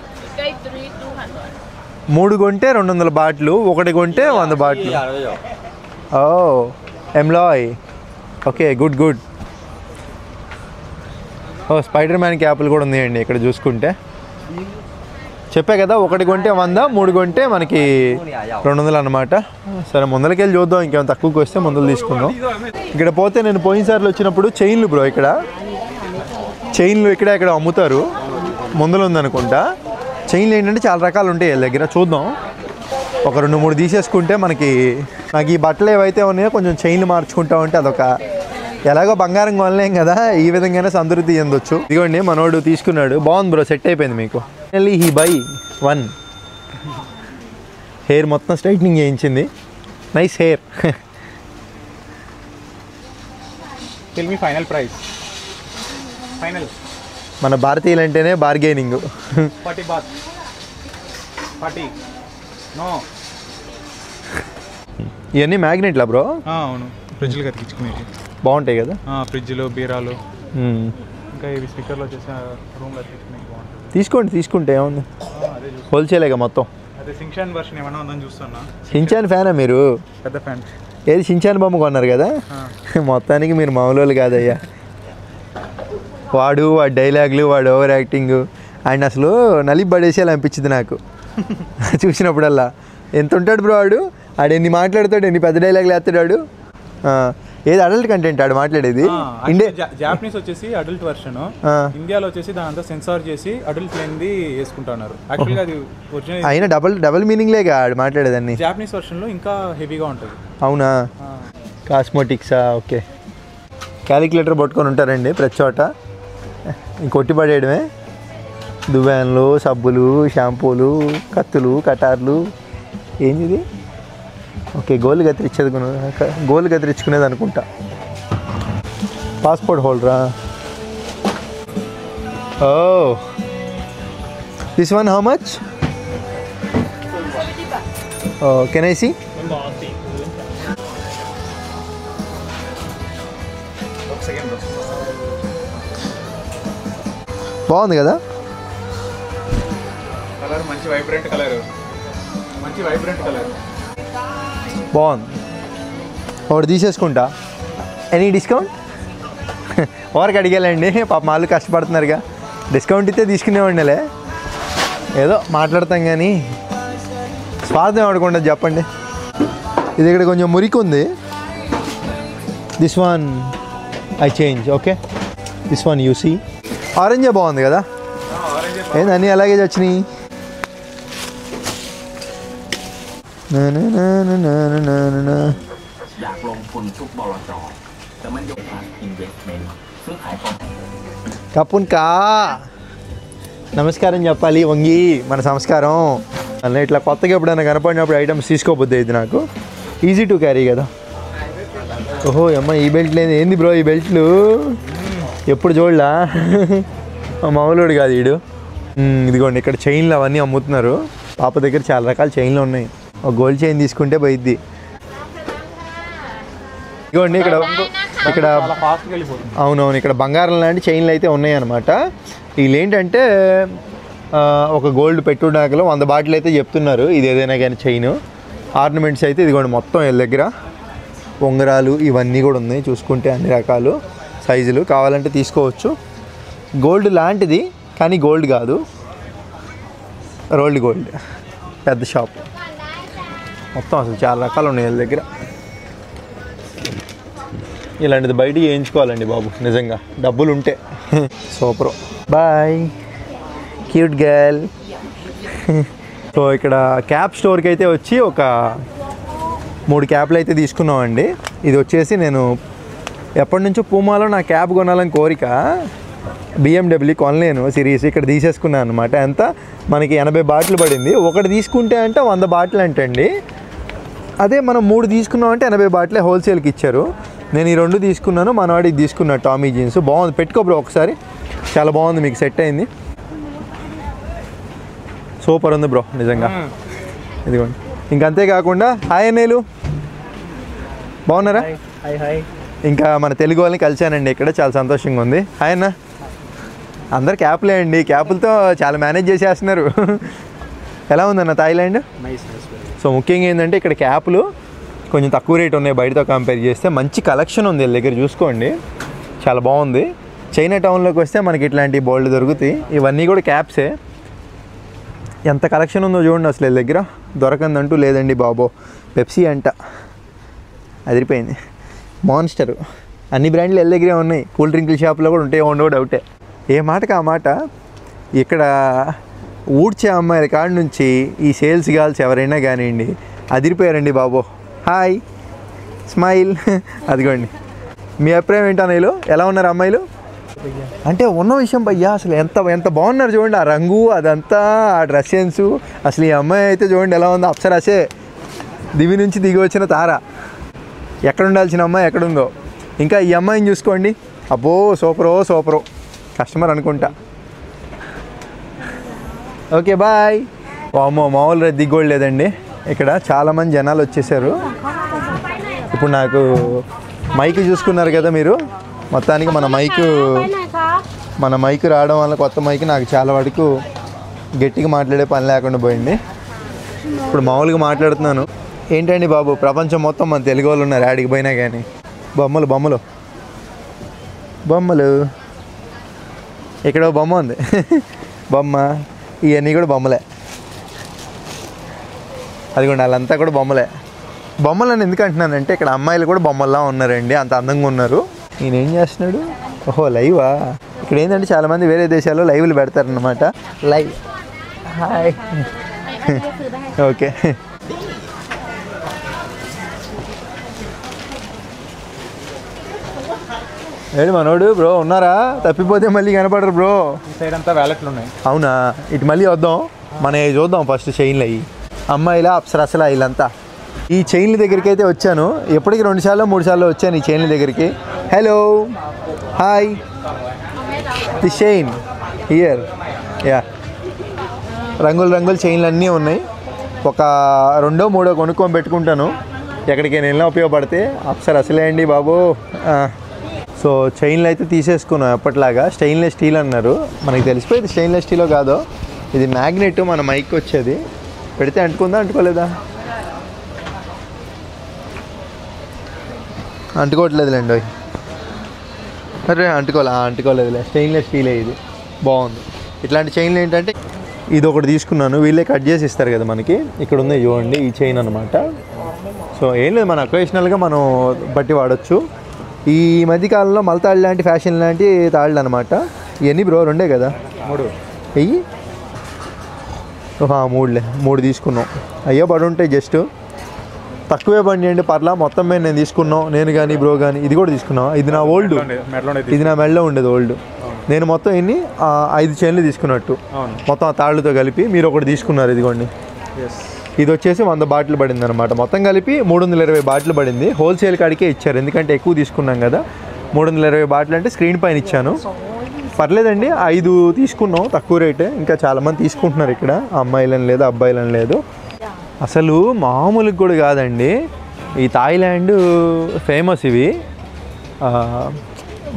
Speaker 1: 3 కొంటే 200 బాటిల్, 1 కొంటే 100 బాటిల్. ఓ ఎంలాయ్, ఓకే గుడ్. ఓ స్పైడర్ మ్యాన్ క్యాపులు కూడా ఉన్నాయండి ఇక్కడ చూసుకుంటే. చెప్పే కదా 1 కొంటే 100, 3 కొంటే మనకి 200 అనమాట. సరే ముందరికి వెళ్ళి చూద్దాం, ఇంకేమైనా తక్కువకి వస్తే ముందలు తీసుకుందాం. ఇక్కడ పోతే నేను పోయినసార్లు వచ్చినప్పుడు చైన్లు బ్రో, ఇక్కడ చైన్లు ఇక్కడ అమ్ముతారు. ముందలు ఉందనుకుంటా. చైన్లు ఏంటంటే చాలా రకాలు ఉంటాయి వీళ్ళ దగ్గర. చూద్దాం, ఒక 2-3 తీసేసుకుంటే మనకి. నాకు ఈ బట్టలు ఏవైతే ఉన్నాయో కొంచెం చైన్లు మార్చుకుంటా ఉంటే అదొక, ఎలాగో బంగారం కొనలేం కదా, ఈ విధంగానే సంతృప్తి చెందొచ్చు. ఇదిగోండి మనోడు తీసుకున్నాడు, బాగుంది బ్రో, సెట్ అయిపోయింది మీకు. He buy 1. హెయిర్ మొత్తం స్ట్రైట్నింగ్ చేయించింది, nice hair.
Speaker 2: Tell me final price. Final
Speaker 1: మన భారతీయులు అంటేనే బార్గెనింగ్.
Speaker 2: 40 బాత్ 40. నో,
Speaker 1: ఇవన్నీ మ్యాగ్నెట్లా బ్రో?
Speaker 2: అవును, ఫ్రిడ్జ్లు కతికించుకునేవి
Speaker 1: బాగుంటాయి కదా,
Speaker 2: ఫ్రిడ్జ్లు, బీరాలు. ఇంకా ఇవి స్పీకర్లో వచ్చేసి రూమ్లో తీసుకునేవి బాగుంటుంది.
Speaker 1: తీసుకుంటే ఏముంది, హోల్సేలేగా మొత్తం.
Speaker 2: అదే షిన్చాన్ వర్షన్ ఏమైనా ఉందని చూస్తున్నా.
Speaker 1: షిన్చాన్ ఫ్యానా మీరు?
Speaker 2: పెద్ద ఫ్యాన్.
Speaker 1: ఏది షిన్చాన్ బొమ్మ కొన్నారు కదా, మొత్తానికి మీరు మామూలు వాళ్ళు కాదయ్యా. వాడు వాడి డైలాగులు వాడు ఓవర్ యాక్టింగ్ అండ్ అసలు నలిపి పడేసేలా అనిపించింది నాకు చూసినప్పుడల్లా. ఎంత ఉంటాడు బ్రో వాడు ఎన్ని మాట్లాడతాడు, ఎన్ని పెద్ద డైలాగులు వేస్తాడు వాడు. ఏది అడల్ట్ కంటెంట్ ఆడు మాట్లాడేది.
Speaker 2: జాపనీస్ వచ్చేసి అడల్ట్ వర్షన్, ఇండియాలో వచ్చేసి దాని అంతా సెన్సార్ చేసి అడల్ట్ లేనిది వేసుకుంటున్నారు. యాక్చువల్గా అది ఒరిజినల్
Speaker 1: అయినా డబల్ మీనింగ్ లేక ఆడు మాట్లాడేదాన్ని.
Speaker 2: జాపనీస్ వర్షన్లో ఇంకా హెవీగా ఉంటుంది.
Speaker 1: అవునా? కాస్మోటిక్సా? ఓకే. క్యాలిక్యులేటర్ పట్టుకొని ఉంటారండి ప్రతి చోట, కొట్టి పడేయడమే. దువ్యాన్లు, సబ్బులు, షాంపూలు, కత్తులు, కటార్లు. ఏంది ఇది? ఓకే, గోళ్ళు కత్తిరించుకునేది అనుకుంటా. పాస్పోర్ట్ హోల్డరా? Oh, this one how much? Oh, can I see? బాగుంది కదా
Speaker 2: కలర్, మంచి వైబ్రెంట్ కలర్.
Speaker 1: బాగుంది. ఒకటి తీసేసుకుంటా. Any discount? ఎవరికి అడిగాలండి, పాప వాళ్ళు కష్టపడుతున్నారుగా. డిస్కౌంట్ ఇస్తే తీసుకునేవాడినిలే. ఏదో మాట్లాడతాం కానీ స్వార్థం ఆడకుండా చెప్పండి. ఇది ఇక్కడ కొంచెం మురికి ఉంది. This one I change. Okay, this one you see. ఆరెంజే బాగుంది కదా. ఏంది అన్నీ అలాగే వచ్చినాయి. కప్పున్ కా నమస్కారం చెప్పాలి వంగి, మన సంస్కారం. అలా ఇట్లా కొత్తగా ఎప్పుడైనా కనపడినప్పుడు ఐటమ్స్ తీసుకోబోద్ది ఇది నాకు. ఈజీ టు క్యారీ కదా. ఓహో అమ్మ, ఈ బెల్ట్ లేదు. ఏంది బ్రో ఈ బెల్ట్లు? ఎప్పుడు చూడలా. మామూలుడు కాదు వీడు. ఇదిగోండి, ఇక్కడ చైన్లు అవన్నీ అమ్ముతున్నారు. పాప దగ్గర చాలా రకాల చైన్లు ఉన్నాయి. ఒక గోల్డ్ చైన్ తీసుకుంటే పోయిద్ది. ఇదిగోండి, ఇక్కడ అవునవును, ఇక్కడ బంగారం లాంటి చైన్లు అయితే ఉన్నాయి అన్నమాట. వీళ్ళు ఏంటంటే ఒక గోల్డ్ పెట్టుడాకలో 100 బాటిల్ అయితే చెప్తున్నారు. ఇది ఏదైనా కానీ చైన్. ఆర్నమెంట్స్ అయితే ఇదిగోండి మొత్తం వీళ్ళ దగ్గర. ఉంగరాలు ఇవన్నీ కూడా ఉన్నాయి చూసుకుంటే, అన్ని రకాలు సైజులు కావాలంటే తీసుకోవచ్చు. గోల్డ్ లాంటిది కానీ గోల్డ్ కాదు, రోల్డ్ గోల్డ్. పెద్ద షాప్ మొత్తం అసలు చాలా రకాలు ఉన్నాయి వీళ్ళ దగ్గర. ఇలాంటిది బయటికి వేయించుకోవాలండి బాబు, నిజంగా డబ్బులు ఉంటే. Super. Bye cute girl. So ఇక్కడ క్యాప్ స్టోర్కి అయితే వచ్చి ఒక 3 క్యాప్లు అయితే తీసుకున్నామండి. ఇది వచ్చేసి నేను ఎప్పటి నుంచో పూమాలో నా క్యాప్ కొనాలని కోరిక. BMW కొనలేను సిరీస్, ఇక్కడ తీసేసుకున్నాను అనమాట. ఎంత మనకి 80 బాటిల్ పడింది. ఒకటి తీసుకుంటే అంటే 100 బాటిల్ అంటండి. అదే మనం 3 తీసుకున్నామంటే 80 బాటిలే హోల్సేల్కి ఇచ్చారు. నేను ఈ 2 తీసుకున్నాను, మనవాడికి తీసుకున్నాను టామీ జీన్స్. బాగుంది, పెట్టుకో బ్రో ఒకసారి, చాలా బాగుంది, మీకు సెట్ అయింది. సూపర్ ఉంది బ్రో నిజంగా. ఇదిగోండి. ఇంకంతేకాకుండా హాయ్ అన్నయ్యలు, బాగున్నారా? ఇంకా మన తెలుగు వాళ్ళని కలిశానండి ఇక్కడ, చాలా సంతోషంగా ఉంది. హాయ్ అన్న. అందరు క్యాప్లే అండి, క్యాపులతో చాలా మేనేజ్ చేసేస్తున్నారు. ఎలా ఉందన్న థాయిలాండ్? సో ముఖ్యంగా ఏంటంటే ఇక్కడ క్యాపులు కొంచెం తక్కువ రేట్ ఉన్నాయి బయటతో కంపేర్ చేస్తే. మంచి కలెక్షన్ ఉంది వీళ్ళ దగ్గర, చూసుకోండి చాలా బాగుంది. చైనా టౌన్లోకి వస్తే మనకి ఇట్లాంటి బోల్డ్ దొరుకుతాయి. ఇవన్నీ కూడా క్యాప్సే. ఎంత కలెక్షన్ ఉందో చూడండి అసలు వీళ్ళ దగ్గర. దొరకందంటూ లేదండి బాబో. పెప్సీ అంట, అదిరిపోయింది. మాన్స్టర్, అన్ని బ్రాండ్లు వీళ్ళ దగ్గరే ఉన్నాయి. కూల్ డ్రింకుల షాప్లో కూడా ఉంటాయి, ఉండవు డౌటే. ఏ మాటకి ఆ మాట. ఇక్కడ ఊడ్చే అమ్మాయిల కాడ నుంచి ఈ సేల్స్ గర్ల్స్ ఎవరైనా కానివ్వండి అదిరిపోయారండి బాబో. Hi smile. అదిగోండి, మీ అభిప్రాయం ఏంటన్నయ్యలు? ఎలా ఉన్నారు అమ్మాయిలు? అంటే ఉన్న విషయం భయ్యా, అసలు ఎంత బాగున్నారు చూడండి. ఆ రంగు అదంతా, ఆ డ్రెస్ సెన్స్. అసలు ఈ అమ్మాయి అయితే చూడండి ఎలా ఉందో, అప్సరాసే దివి నుంచి దిగి వచ్చిన తార. ఎక్కడ ఉండాల్సిన అమ్మాయి ఎక్కడుందో. ఇంకా ఈ అమ్మాయిని చూసుకోండి, అబ్బో సూపరో కస్టమర్ అనుకుంటా. Okay bye. వామ్మో, మామూలు రద్దీ కూడా లేదండి ఇక్కడ. చాలామంది జనాలు వచ్చేసారు. ఇప్పుడు నాకు మైక్ చూసుకున్నారు కదా మీరు. మొత్తానికి మన మైక్ రావడం వల్ల, కొత్త మైక్ నాకు చాలా వరకు గట్టిగా మాట్లాడే పని లేకుండా పోయింది. ఇప్పుడు మామూలుగా మాట్లాడుతున్నాను. ఏంటండి బాబు, ప్రపంచం మొత్తం మన తెలుగు వాళ్ళు ఉన్నారు ఆడికి పోయినా కానీ. బొమ్మలు ఇక్కడ ఓ బొమ్మ ఉంది బొమ్మ, ఇవన్నీ కూడా బొమ్మలే. అదిగోండి వాళ్ళంతా కూడా బొమ్మలే. బొమ్మలని ఎందుకు అంటున్నానంటే ఇక్కడ అమ్మాయిలు కూడా బొమ్మల్లా ఉన్నారండి, అంత అందంగా ఉన్నారు. ఈయన ఏం చేస్తున్నాడు? ఓహో లైవా. ఇక్కడ ఏంటంటే చాలామంది వేరే దేశాల్లో లైవ్లు పెడతారనమాట. లైవ్. హాయ్. ఓకే. ఏడు మనోడు బ్రో ఉన్నారా? తప్పిపోతే మళ్ళీ కనపడరు బ్రో.
Speaker 2: ఈ సైడ్ అంతా వ్యాలెట్లు ఉన్నాయి.
Speaker 1: అవునా? ఇటు మళ్ళీ వద్దాం, మన చూద్దాం ఫస్ట్ చైన్లు అయ్యి. అమ్మాయిలా అప్సరసలా వీళ్ళంతా. ఈ చైన్ల దగ్గరికి అయితే వచ్చాను, ఎప్పటికి 2 సార్లు 3 సార్లు వచ్చాను ఈ చైన్ల దగ్గరికి. Hello hi, the chain here. Yeah, రంగులు రంగుల చైన్లు అన్నీ ఉన్నాయి. ఒక 2 3 కొనుక్కొని పెట్టుకుంటాను, ఎక్కడికైనా వెళ్ళినా ఉపయోగపడితే. అప్సరసలే అండి బాబు. సో చైన్లు అయితే తీసేసుకున్నాం ఎప్పటిలాగా. స్టెయిన్లెస్ స్టీల్ అన్నారు, మనకి తెలిసిపోయింది స్టెయిన్లెస్ స్టీలో కాదో. ఇది మ్యాగ్నెట్, మన మైక్ వచ్చేది. పెడితే అంటుకుందా అంటుకోలేదా? అంటుకోవట్లేదులేండి. అరే అంటుకోలేదులే. స్టెయిన్లెస్ స్టీలే ఇది, బాగుంది. ఇట్లాంటి చైన్లు ఏంటంటే ఇది ఒకటి తీసుకున్నాను, వీళ్ళే కట్ చేసి ఇస్తారు కదా మనకి. ఇక్కడ ఉంది చూడండి ఈ చైన్ అనమాట. సో ఏం లేదు, మన అకేషనల్గా మనం బట్టి వాడచ్చు. ఈ మధ్యకాలంలో మలతాళ్ళు లాంటి ఫ్యాషన్ లాంటి తాళ్ళు అనమాట. ఇవన్నీ బ్రో 2 కదా?
Speaker 2: 3
Speaker 1: వెయ్యి. ఓహా 3 తీసుకున్నాం. అయ్యో పడి ఉంటాయి, జస్ట్ తక్కువే బండి అండి, పర్లా. మొత్తం మీద నేను తీసుకున్నాం, నేను కానీ బ్రో కానీ. ఇది కూడా తీసుకున్నాం, ఇది నా ఓల్డ్, ఇది నా మెడలో ఉండేది ఓల్డ్. నేను మొత్తం 5 చైన్లు తీసుకున్నట్టు మొత్తం ఆ తాళ్ళతో కలిపి. మీరు ఒకటి తీసుకున్నారు, ఇదిగోండి. ఇది వచ్చేసి 100 బాటిల్ పడింది అనమాట. మొత్తం కలిపి 320 బాటిల్ పడింది. హోల్సేల్ కాడికే ఇచ్చారు, ఎందుకంటే ఎక్కువ తీసుకున్నాం కదా. 320 బాటిల్ అంటే స్క్రీన్ పైన ఇచ్చాను. పర్లేదండి, 5 తీసుకున్నాం, తక్కువ రేటే. ఇంకా చాలామంది తీసుకుంటున్నారు ఇక్కడ, అమ్మాయిలని లేదు అబ్బాయిలని లేదు. అసలు మామూలుగా కూడా కాదండి, ఈ థాయిలాండ్ ఫేమస్ ఇవి.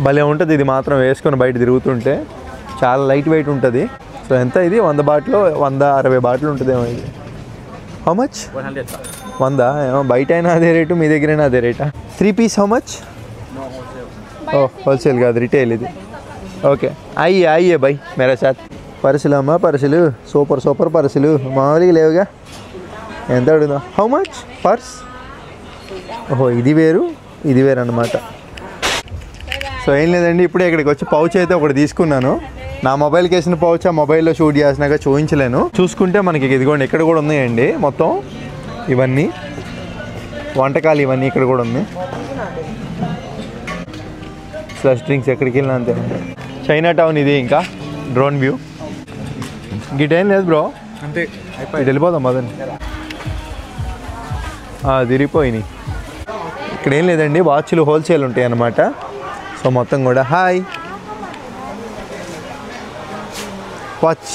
Speaker 1: భలే ఉంటుంది ఇది మాత్రం, వేసుకొని బయట తిరుగుతుంటే. చాలా లైట్ వెయిట్ ఉంటుంది. సో ఎంత ఇది? 100 బాటిల్ 160 బాటిల్ ఉంటుందేమో ఇది. How much? 100. ఏమో బయట అయినా అదే రేటు, మీ దగ్గరైనా అదే రేటా? 3 పీస్ హౌ మచ్? ఓ హోల్సేల్ కాదు, రిటైల్ ఇది. ఓకే అయ్యే బై మేరా సాత్. పర్సులు అమ్మా, పర్సులు సూపర్ పర్సులు, మామూలుగా లేవుగా. ఎంత అడుగుదాం? How much purse? ఓహో ఇది వేరు అనమాట. సో ఏం లేదండి, ఇప్పుడే ఇక్కడికి వచ్చి పౌచ్ అయితే ఒకటి తీసుకున్నాను. నా మొబైల్కి వేసిన పౌచ్, ఆ మొబైల్లో షూట్ చేసినాక చూపించలేను. చూసుకుంటే మనకి ఇదిగోండి ఇక్కడ కూడా ఉన్నాయండి మొత్తం ఇవన్నీ వంటకాలు, ఇవన్నీ ఇక్కడ కూడా ఉంది. ప్లస్ డ్రింక్స్ ఎక్కడికి వెళ్ళినా అంతే. చైనా టౌన్ ఇది. ఇంకా డ్రోన్ వ్యూ గిట్ ఏం లేదు బ్రో,
Speaker 2: అంతే.
Speaker 1: ఇటు వెళ్ళిపోదాం మదన్. తిరిగిపోయినాయి. ఇక్కడ ఏం లేదండి, వాచ్లు హోల్సేల్ ఉంటాయి అన్నమాట. సో మొత్తం కూడా హాయ్ వాచ్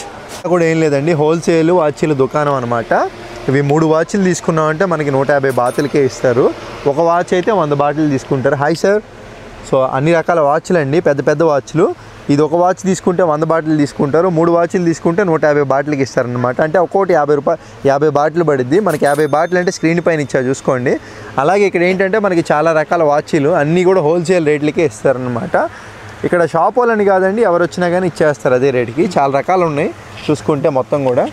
Speaker 1: కూడా ఏం లేదండి, హోల్సేల్ వాచ్ల దుకాణం అనమాట. ఇవి 3 వాచ్లు తీసుకున్నామంటే మనకి 150 బాటిల్కే ఇస్తారు. ఒక వాచ్ అయితే 100 బాటిల్ తీసుకుంటారు. Hi sir. సో అన్ని రకాల వాచ్లు అండి, పెద్ద వాచ్లు. ఇది ఒక వాచ్ తీసుకుంటే 100 బాటిల్ తీసుకుంటారు, 3 వాచ్లు తీసుకుంటే 150 బాటిల్కి ఇస్తారనమాట. అంటే ఒక్కోటి 50 రూపాయలు, 50 బాటిల్ పడుద్ది మనకి. 50 బాటిల్ అంటే స్క్రీన్ పైన ఇచ్చా చూసుకోండి. అలాగే ఇక్కడ ఏంటంటే మనకి చాలా రకాల వాచ్లు అన్నీ కూడా హోల్సేల్ రేట్లకే ఇస్తారనమాట. ఇక్కడ షాప్ వాళ్ళని కాదండి, ఎవరు వచ్చినా కానీ ఇచ్చేస్తారు అదే రేటుకి. చాలా రకాలు ఉన్నాయి చూసుకుంటే మొత్తం కూడా.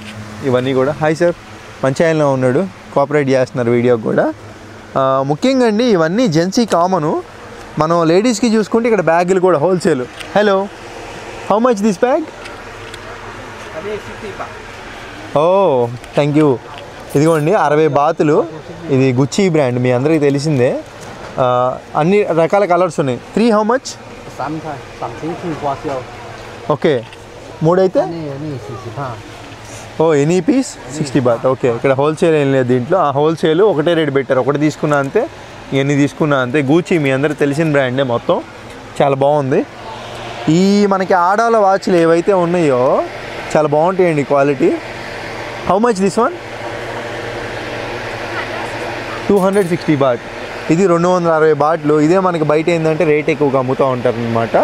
Speaker 1: ఇవన్నీ కూడా హాయ్ సార్, మంచి ఆయనలో ఉన్నాడు, కోఆపరేట్ చేస్తున్నారు వీడియోకి కూడా. ముఖ్యంగా అండి ఇవన్నీ జెంట్స్కి కామను. మనం లేడీస్కి చూసుకుంటే ఇక్కడ బ్యాగులు కూడా wholesale. Hello how much this bag? ఓ థ్యాంక్ యూ. ఇదిగోండి 60 బాతులు. ఇది గుచ్చి బ్రాండ్, మీ అందరికీ తెలిసిందే. అన్ని రకాల కలర్స్ ఉన్నాయి. 3 హౌ మచ్? ఓకే 3 అయితే ఓ ఎనీ పీస్ 60 బాత్. ఓకే ఇక్కడ హోల్సేల్ ఏం లేదు దీంట్లో. ఆ హోల్సేల్ ఒకటే రేట్ పెట్టారు, ఒకటి తీసుకున్నా అంతే, ఇవన్నీ తీసుకున్నా అంతే. గూచి మీ అందరికి తెలిసిన బ్రాండే మొత్తం, చాలా బాగుంది. ఈ మనకి ఆడాల వాచ్లు ఏవైతే ఉన్నాయో చాలా బాగుంటాయండి quality. How much this one? 260 baht. ఇది 260 బాట్లు. ఇదే మనకి బయట ఏంటంటే రేట్ ఎక్కువగా అమ్ముతూ ఉంటారు అనమాట.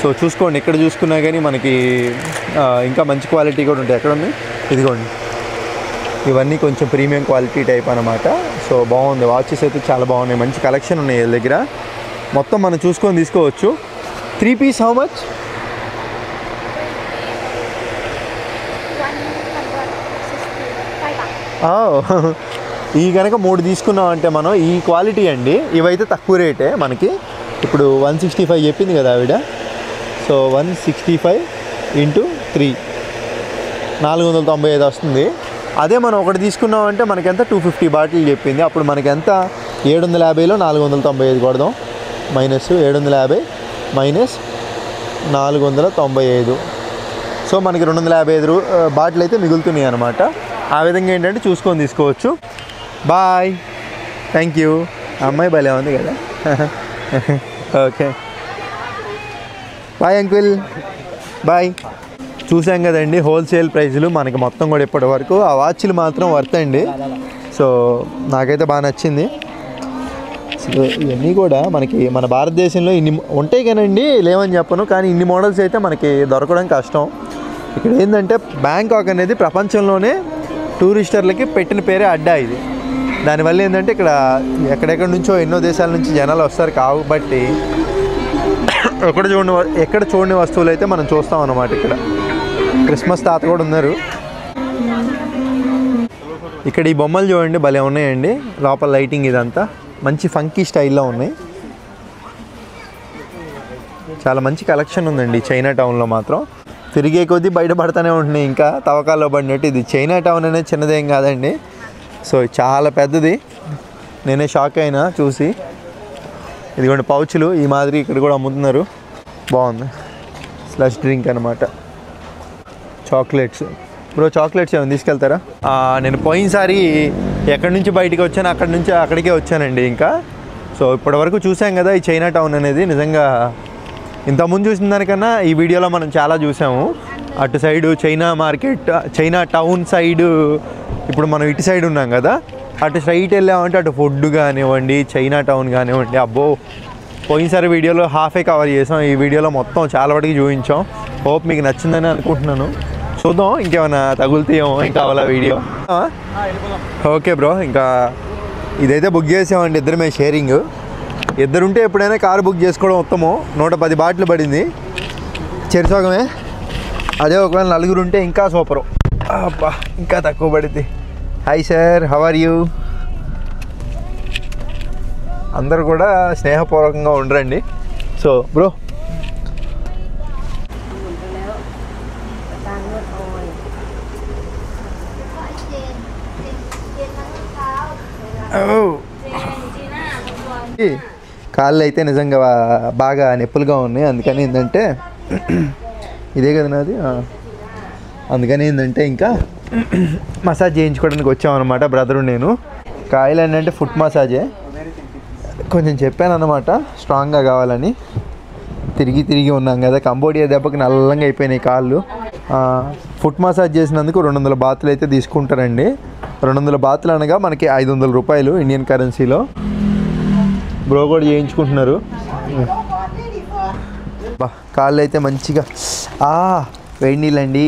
Speaker 1: సో చూసుకోండి, ఎక్కడ చూసుకున్నా కానీ మనకి ఇంకా మంచి క్వాలిటీ కూడా ఉంటాయి. ఎక్కడ ఉంది? ఇదిగోండి, ఇవన్నీ కొంచెం ప్రీమియం క్వాలిటీ టైప్ అనమాట. సో బాగుంది, వాచెస్ అయితే చాలా బాగున్నాయి, మంచి కలెక్షన్ ఉన్నాయి వీళ్ళ దగ్గర. మొత్తం మనం చూసుకొని తీసుకోవచ్చు. 3 పీస్ హౌ మచ్? ఈ కనుక 3 తీసుకున్నాం అంటే మనం ఈ క్వాలిటీ అండి, ఇవైతే తక్కువ రేటే మనకి. ఇప్పుడు 165 చెప్పింది కదా ఆవిడ, సో 165 × 3 495 వస్తుంది. అదే మనం ఒకటి తీసుకున్నాం అంటే మనకెంత 250 బాటిల్ చెప్పింది. అప్పుడు మనకెంత 750లో 495 కొడదాం, -750 -495, సో మనకి 255 బాటిల్ అయితే మిగులుతున్నాయి అనమాట. ఆ విధంగా ఏంటంటే చూసుకొని తీసుకోవచ్చు. Bye, thank you. అమ్మాయి భలే ఉంది కదా. Okay bye uncle, bye. చూసాం కదండి హోల్సేల్ ప్రైజులు మనకి మొత్తం కూడా ఇప్పటి వరకు. ఆ వాచ్లు మాత్రం వర్త్ అండి, సో నాకైతే బాగా నచ్చింది. సో ఇవన్నీ కూడా మనకి మన భారతదేశంలో ఇన్ని ఉంటాయి కానండి, లేవని చెప్పను, కానీ ఇన్ని మోడల్స్ అయితే మనకి దొరకడం కష్టం. ఇక్కడ ఏంటంటే బ్యాంకాక్ అనేది ప్రపంచంలోనే టూరిస్టర్లకి పెట్టిన పేరే అడ్డా ఇది. దానివల్ల ఏంటంటే ఇక్కడ ఎక్కడెక్కడి నుంచో ఎన్నో దేశాల నుంచి జనాలు వస్తారు కాబట్టి ఎక్కడ చూడని వస్తువులు అయితే మనం చూస్తాం అన్నమాట. ఇక్కడ క్రిస్మస్ తాత కూడా ఉన్నారు. ఇక్కడ ఈ బొమ్మలు చూడండి, భలే ఉన్నాయండి. లోపల లైటింగ్ ఇదంతా మంచి ఫంకీ స్టైల్లో ఉన్నాయి. చాలా మంచి కలెక్షన్ ఉందండి చైనా టౌన్లో మాత్రం. తిరిగే కొద్దీ బయటపడుతూనే ఉంటున్నాయి ఇంకా తవ్వకాల్లో పడినట్టు. ఇది చైనా టౌన్ అనేది చిన్నదేం కాదండి, సో చాలా పెద్దది. నేనే షాక్ అయినా చూసి. ఇదిగోండి పౌచులు ఈ మాదిరి ఇక్కడ కూడా అమ్ముతున్నారు, బాగుంది. స్లష్ డ్రింక్ అనమాట. చాక్లెట్స్ బ్రో, చాక్లెట్స్ ఏమైనా తీసుకెళ్తారా? నేను పోయినసారి ఎక్కడి నుంచి బయటికి వచ్చాను అక్కడి నుంచి అక్కడికే వచ్చానండి ఇంకా. సో ఇప్పటివరకు చూసాం కదా ఈ చైనా టౌన్ అనేది. నిజంగా ఇంతకుముందు చూసిన దానికన్నా ఈ వీడియోలో మనం చాలా చూసాము. అటు side China market, China town side, ఇప్పుడు మనం ఇటు సైడ్ ఉన్నాం కదా, అటు స్ట్రైట్ వెళ్ళామంటే అటు ఫుడ్ కానివ్వండి, చైనా టౌన్ కానివ్వండి, అబ్బో పోయినసారి వీడియోలో హాఫే కవర్ చేసాం, ఈ వీడియోలో మొత్తం చాలా వరకు చూపించాం. హోప్ మీకు నచ్చిందని అనుకుంటున్నాను. చూద్దాం ఇంకేమైనా తగులుతాయేమో ఇంకా కావాలా వీడియో. ఓకే బ్రో, ఇంకా ఇదైతే బుక్ చేసామండి ఇద్దరమే షేరింగ్. ఇద్దరుంటే ఎప్పుడైనా కారు బుక్ చేసుకోవడం ఉత్తమం. 110 బాటిల్ పడింది చెరిసోగమే. అదే ఒకవేళ 4 ఉంటే ఇంకా సూపరు, అబ్బా ఇంకా తక్కువ పడింది. Hi sir, how are you? అందరు కూడా స్నేహపూర్వకంగా ఉండరండి. సో బ్రో కాళ్ళు అయితే నిజంగా బాగా నొప్పులుగా ఉన్నాయి. అందుకని ఏంటంటే ఇదే కదా నాది, అందుకని ఏంటంటే ఇంకా మసాజ్ చేయించుకోవడానికి వచ్చామన్నమాట బ్రదరు నేను. కాయలు ఏంటంటే ఫుట్ మసాజే, కొంచెం చెప్పాను అన్నమాట స్ట్రాంగ్గా కావాలని. తిరిగి ఉన్నాం కదా, కంబోడియా దెబ్బకి నల్లంగా అయిపోయినాయి కాళ్ళు. ఫుట్ మసాజ్ చేసినందుకు 200 బాతులు అయితే తీసుకుంటారండి. 200 బాతులు అనగా మనకి 500 రూపాయలు ఇండియన్ కరెన్సీలో. బ్రో కూడా చేయించుకుంటున్నారు. కాళ్ళు అయితే మంచిగా వేడి నీళ్ళండి,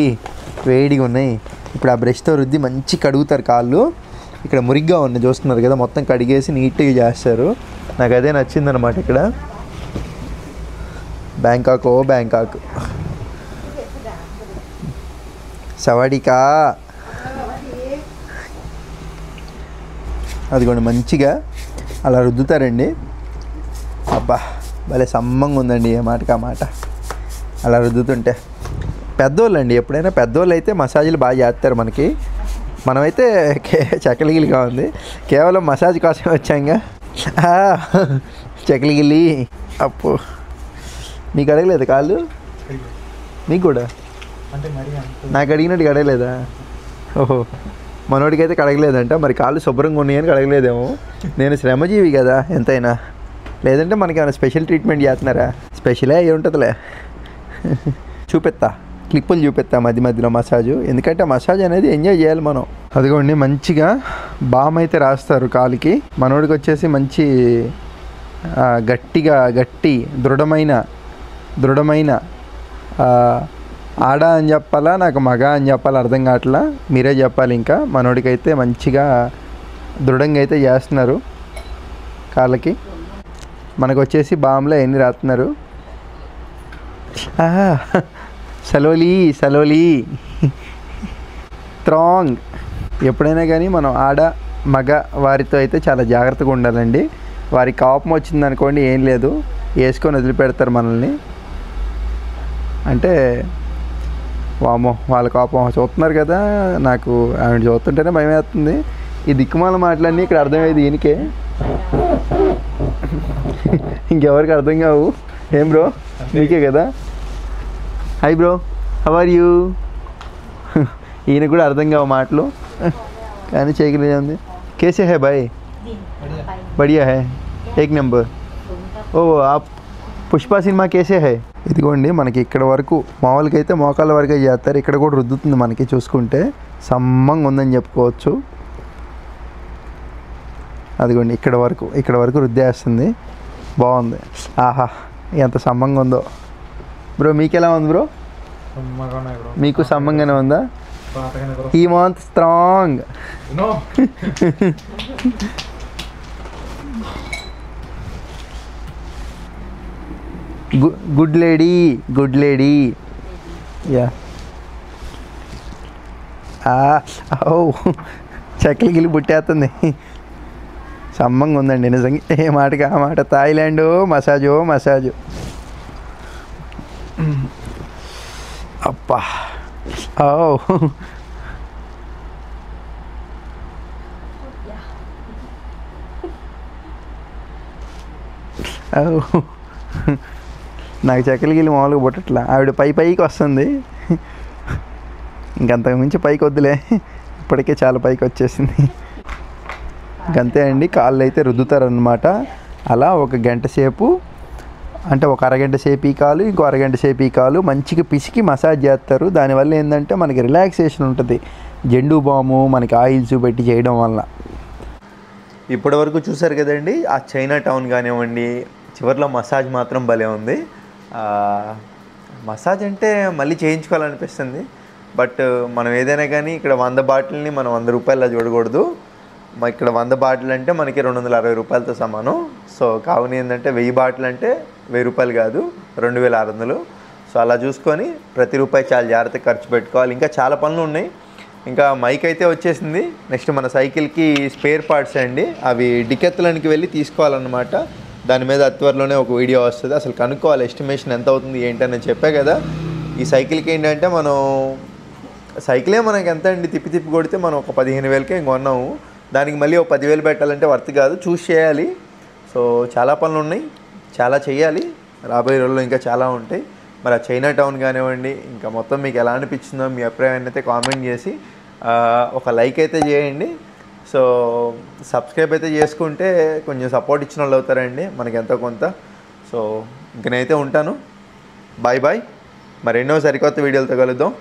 Speaker 1: వేడిగా ఉన్నాయి. ఇప్పుడు ఆ బ్రష్తో రుద్ది మంచి కడుగుతారు కాళ్ళు. ఇక్కడ మురిగ్గా ఉన్నాయి చూస్తున్నారు కదా, మొత్తం కడిగేసి నీట్గా చేస్తారు. నాకు అదే నచ్చిందనమాట. ఇక్కడ బ్యాంకాక్ సవాడికా. అదిగోండి మంచిగా అలా రుద్దుతారండి. అబ్బా భలే సమ్మంగా ఉందండి, ఏ మాటకి ఆ మాట అలా రుద్దుతుంటే. పెద్దోళ్ళు అండి, ఎప్పుడైనా పెద్దోళ్ళు అయితే మసాజులు బాగా చేస్తారు మనకి. మనమైతే చక్కలిగిలిగా ఉంది, కేవలం మసాజ్ కోసం వచ్చాంగా. చక్కలిగిలి అప్పు. మీకు అడగలేదు కాళ్ళు? మీకు కూడా నాకు అడిగినట్టు అడగలేదా? ఓహో, మనోడికైతే కడగలేదంట. మరి కాళ్ళు శుభ్రంగా ఉన్నాయని కడగలేదేమో. నేను శ్రమజీవి కదా ఎంతైనా. లేదంటే మనకి ఏమైనా స్పెషల్ ట్రీట్మెంట్ చేస్తున్నారా? స్పెషలే అయ్యి ఉంటుందిలే. చూపెత్తా, క్లిప్పులు చూపెత్తా మధ్యలో మసాజు. ఎందుకంటే మసాజ్ అనేది ఎంజాయ్ చేయాలి మనం. అదిగోండి మంచిగా బామ్ అయితే రాస్తారు కాలుకి. మనోడికి వచ్చేసి మంచి గట్టి దృఢమైన ఆడ అని చెప్పాలా, నాకు మగ అని చెప్పాలా అర్థం కావట్లా, మీరే చెప్పాలి. ఇంకా మనోడికైతే మంచిగా దృఢంగా అయితే చేస్తున్నారు కాళ్ళకి. మనకు వచ్చేసి బామ్లో ఎన్ని రాస్తున్నారు. సలోలీ స్ట్రాంగ్. ఎప్పుడైనా కానీ మనం ఆడ మగ వారితో అయితే చాలా జాగ్రత్తగా ఉండాలండి. వారికి కోపం వచ్చిందనుకోండి ఏం లేదు, వేసుకొని వదిలిపెడతారు మనల్ని. అంటే వామో వాళ్ళ కోపం చూస్తున్నారు కదా, నాకు ఆవిడ చూస్తుంటేనే భయం వేస్తుంది. ఈ దిక్కుమాల మాటలన్నీ ఇక్కడ అర్థమయ్యేది ఈయనకే, ఇంకెవరికి అర్థం కావు. ఏం బ్రో నీకే కదా. Hi bro, how are you. ఈయన కూడా అర్థం కావు మాటలు, కానీ చేయగలిగింది. कैसे है भाई? बढ़िया है, एक नंबर. ఓ आप పుష్ప సినిమా కేసే హై. ఇదిగోండి మనకి ఇక్కడ వరకు మామూలుగా అయితే మోకాళ్ళ వరకే చేస్తారు, ఇక్కడ కూడా రుద్దుతుంది మనకి. చూసుకుంటే సమ్మంగా ఉందని చెప్పుకోవచ్చు. అదిగోండి ఇక్కడ వరకు రుద్దేస్తుంది, బాగుంది. ఆహా ఎంత సమ్మంగా ఉందో. బ్రో మీకు ఎలా ఉంది బ్రో? మీకు సమ్మంగానే ఉందా? ఈ month strong. Good lady yeah. ఓ చక్కెలు గిల్లి పుట్టేస్తుంది. సమ్మంగా ఉందండి నిజంగా, ఏ మాటగా ఆ మాట. Thailand massage. అబ్బా ఓ నాకు చక్కలికి వెళ్ళి మామూలుగా పుట్టట్లా. ఆవిడ పైకి వస్తుంది, ఇంకంతకు మించి పైకి వద్దులే, ఇప్పటికే చాలా పైకి వచ్చేసింది. ఇంకంతే అండి, కాళ్ళు అయితే రుద్దుతారనమాట. అలా ఒక గంట సేపు, అంటే ఒక అరగంట సేపు ఈ కాలు, ఇంకో అరగంట సేపు ఈ కాలు మంచిగా పిసికి మసాజ్ చేస్తారు. దానివల్ల ఏంటంటే మనకి రిలాక్సేషన్ ఉంటుంది. జెండు బాము మనకి ఆయిల్స్ పెట్టి చేయడం వల్ల. ఇప్పటి వరకు చూసారు కదండి, ఆ చైనా టౌన్ కానివ్వండి, చివరిలో మసాజ్ మాత్రం భలే ఉంది. మసాజ్ అంటే మళ్ళీ చేయించుకోవాలనిపిస్తుంది. బట్ మనం ఏదైనా కానీ ఇక్కడ 100 బాటిల్ని మనం 100 రూపాయల చూడకూడదు. ఇక్కడ 100 బాటిల్ అంటే మనకి 260 రూపాయలతో సమానం. సో కావున ఏంటంటే 1000 బాటిల్ అంటే 1000 రూపాయలు కాదు, 2600. సో అలా చూసుకొని ప్రతి రూపాయి చాలా జాగ్రత్తగా ఖర్చు పెట్టుకోవాలి. ఇంకా చాలా పనులు ఉన్నాయి. ఇంకా మైక్ అయితే వచ్చేసింది. నెక్స్ట్ మన సైకిల్కి స్పేర్ పార్ట్స్ అండి, అవి డికెత్లనికి వెళ్ళి తీసుకోవాలన్నమాట. దాని మీద త్వరలోనే ఒక వీడియో వస్తుంది. అసలు కనుక్కోవాలి ఎస్టిమేషన్ ఎంత అవుతుంది ఏంటని చెప్పే కదా. ఈ సైకిల్కి ఏంటంటే మనం సైకిలే మనకి ఎంత అండి, తిప్పి కొడితే మనం ఒక 15,000కే కొన్నాము. దానికి మళ్ళీ ఒక 10,000 పెట్టాలంటే వర్త్ కాదు, చూసి చేయాలి. సో చాలా పనులు ఉన్నాయి, చాలా చేయాలి. రాబోయే రోజుల్లో ఇంకా చాలా ఉంటాయి. మరి ఆ చైనా టౌన్ కానివ్వండి, ఇంకా మొత్తం మీకు ఎలా అనిపించిందో మీ అభిప్రాయాన్ని అయితే కామెంట్ చేసి ఒక లైక్ అయితే చేయండి. సో సబ్స్క్రైబ్ అయితే చేసుకుంటే కొంచెం సపోర్ట్ ఇచ్చిన వాళ్ళు అవుతారండి మనకి ఎంతో కొంత. సో ఇంకనైతే ఉంటాను, బాయ్. మరెన్నో సరికొత్త వీడియోలతో కలుద్దాం.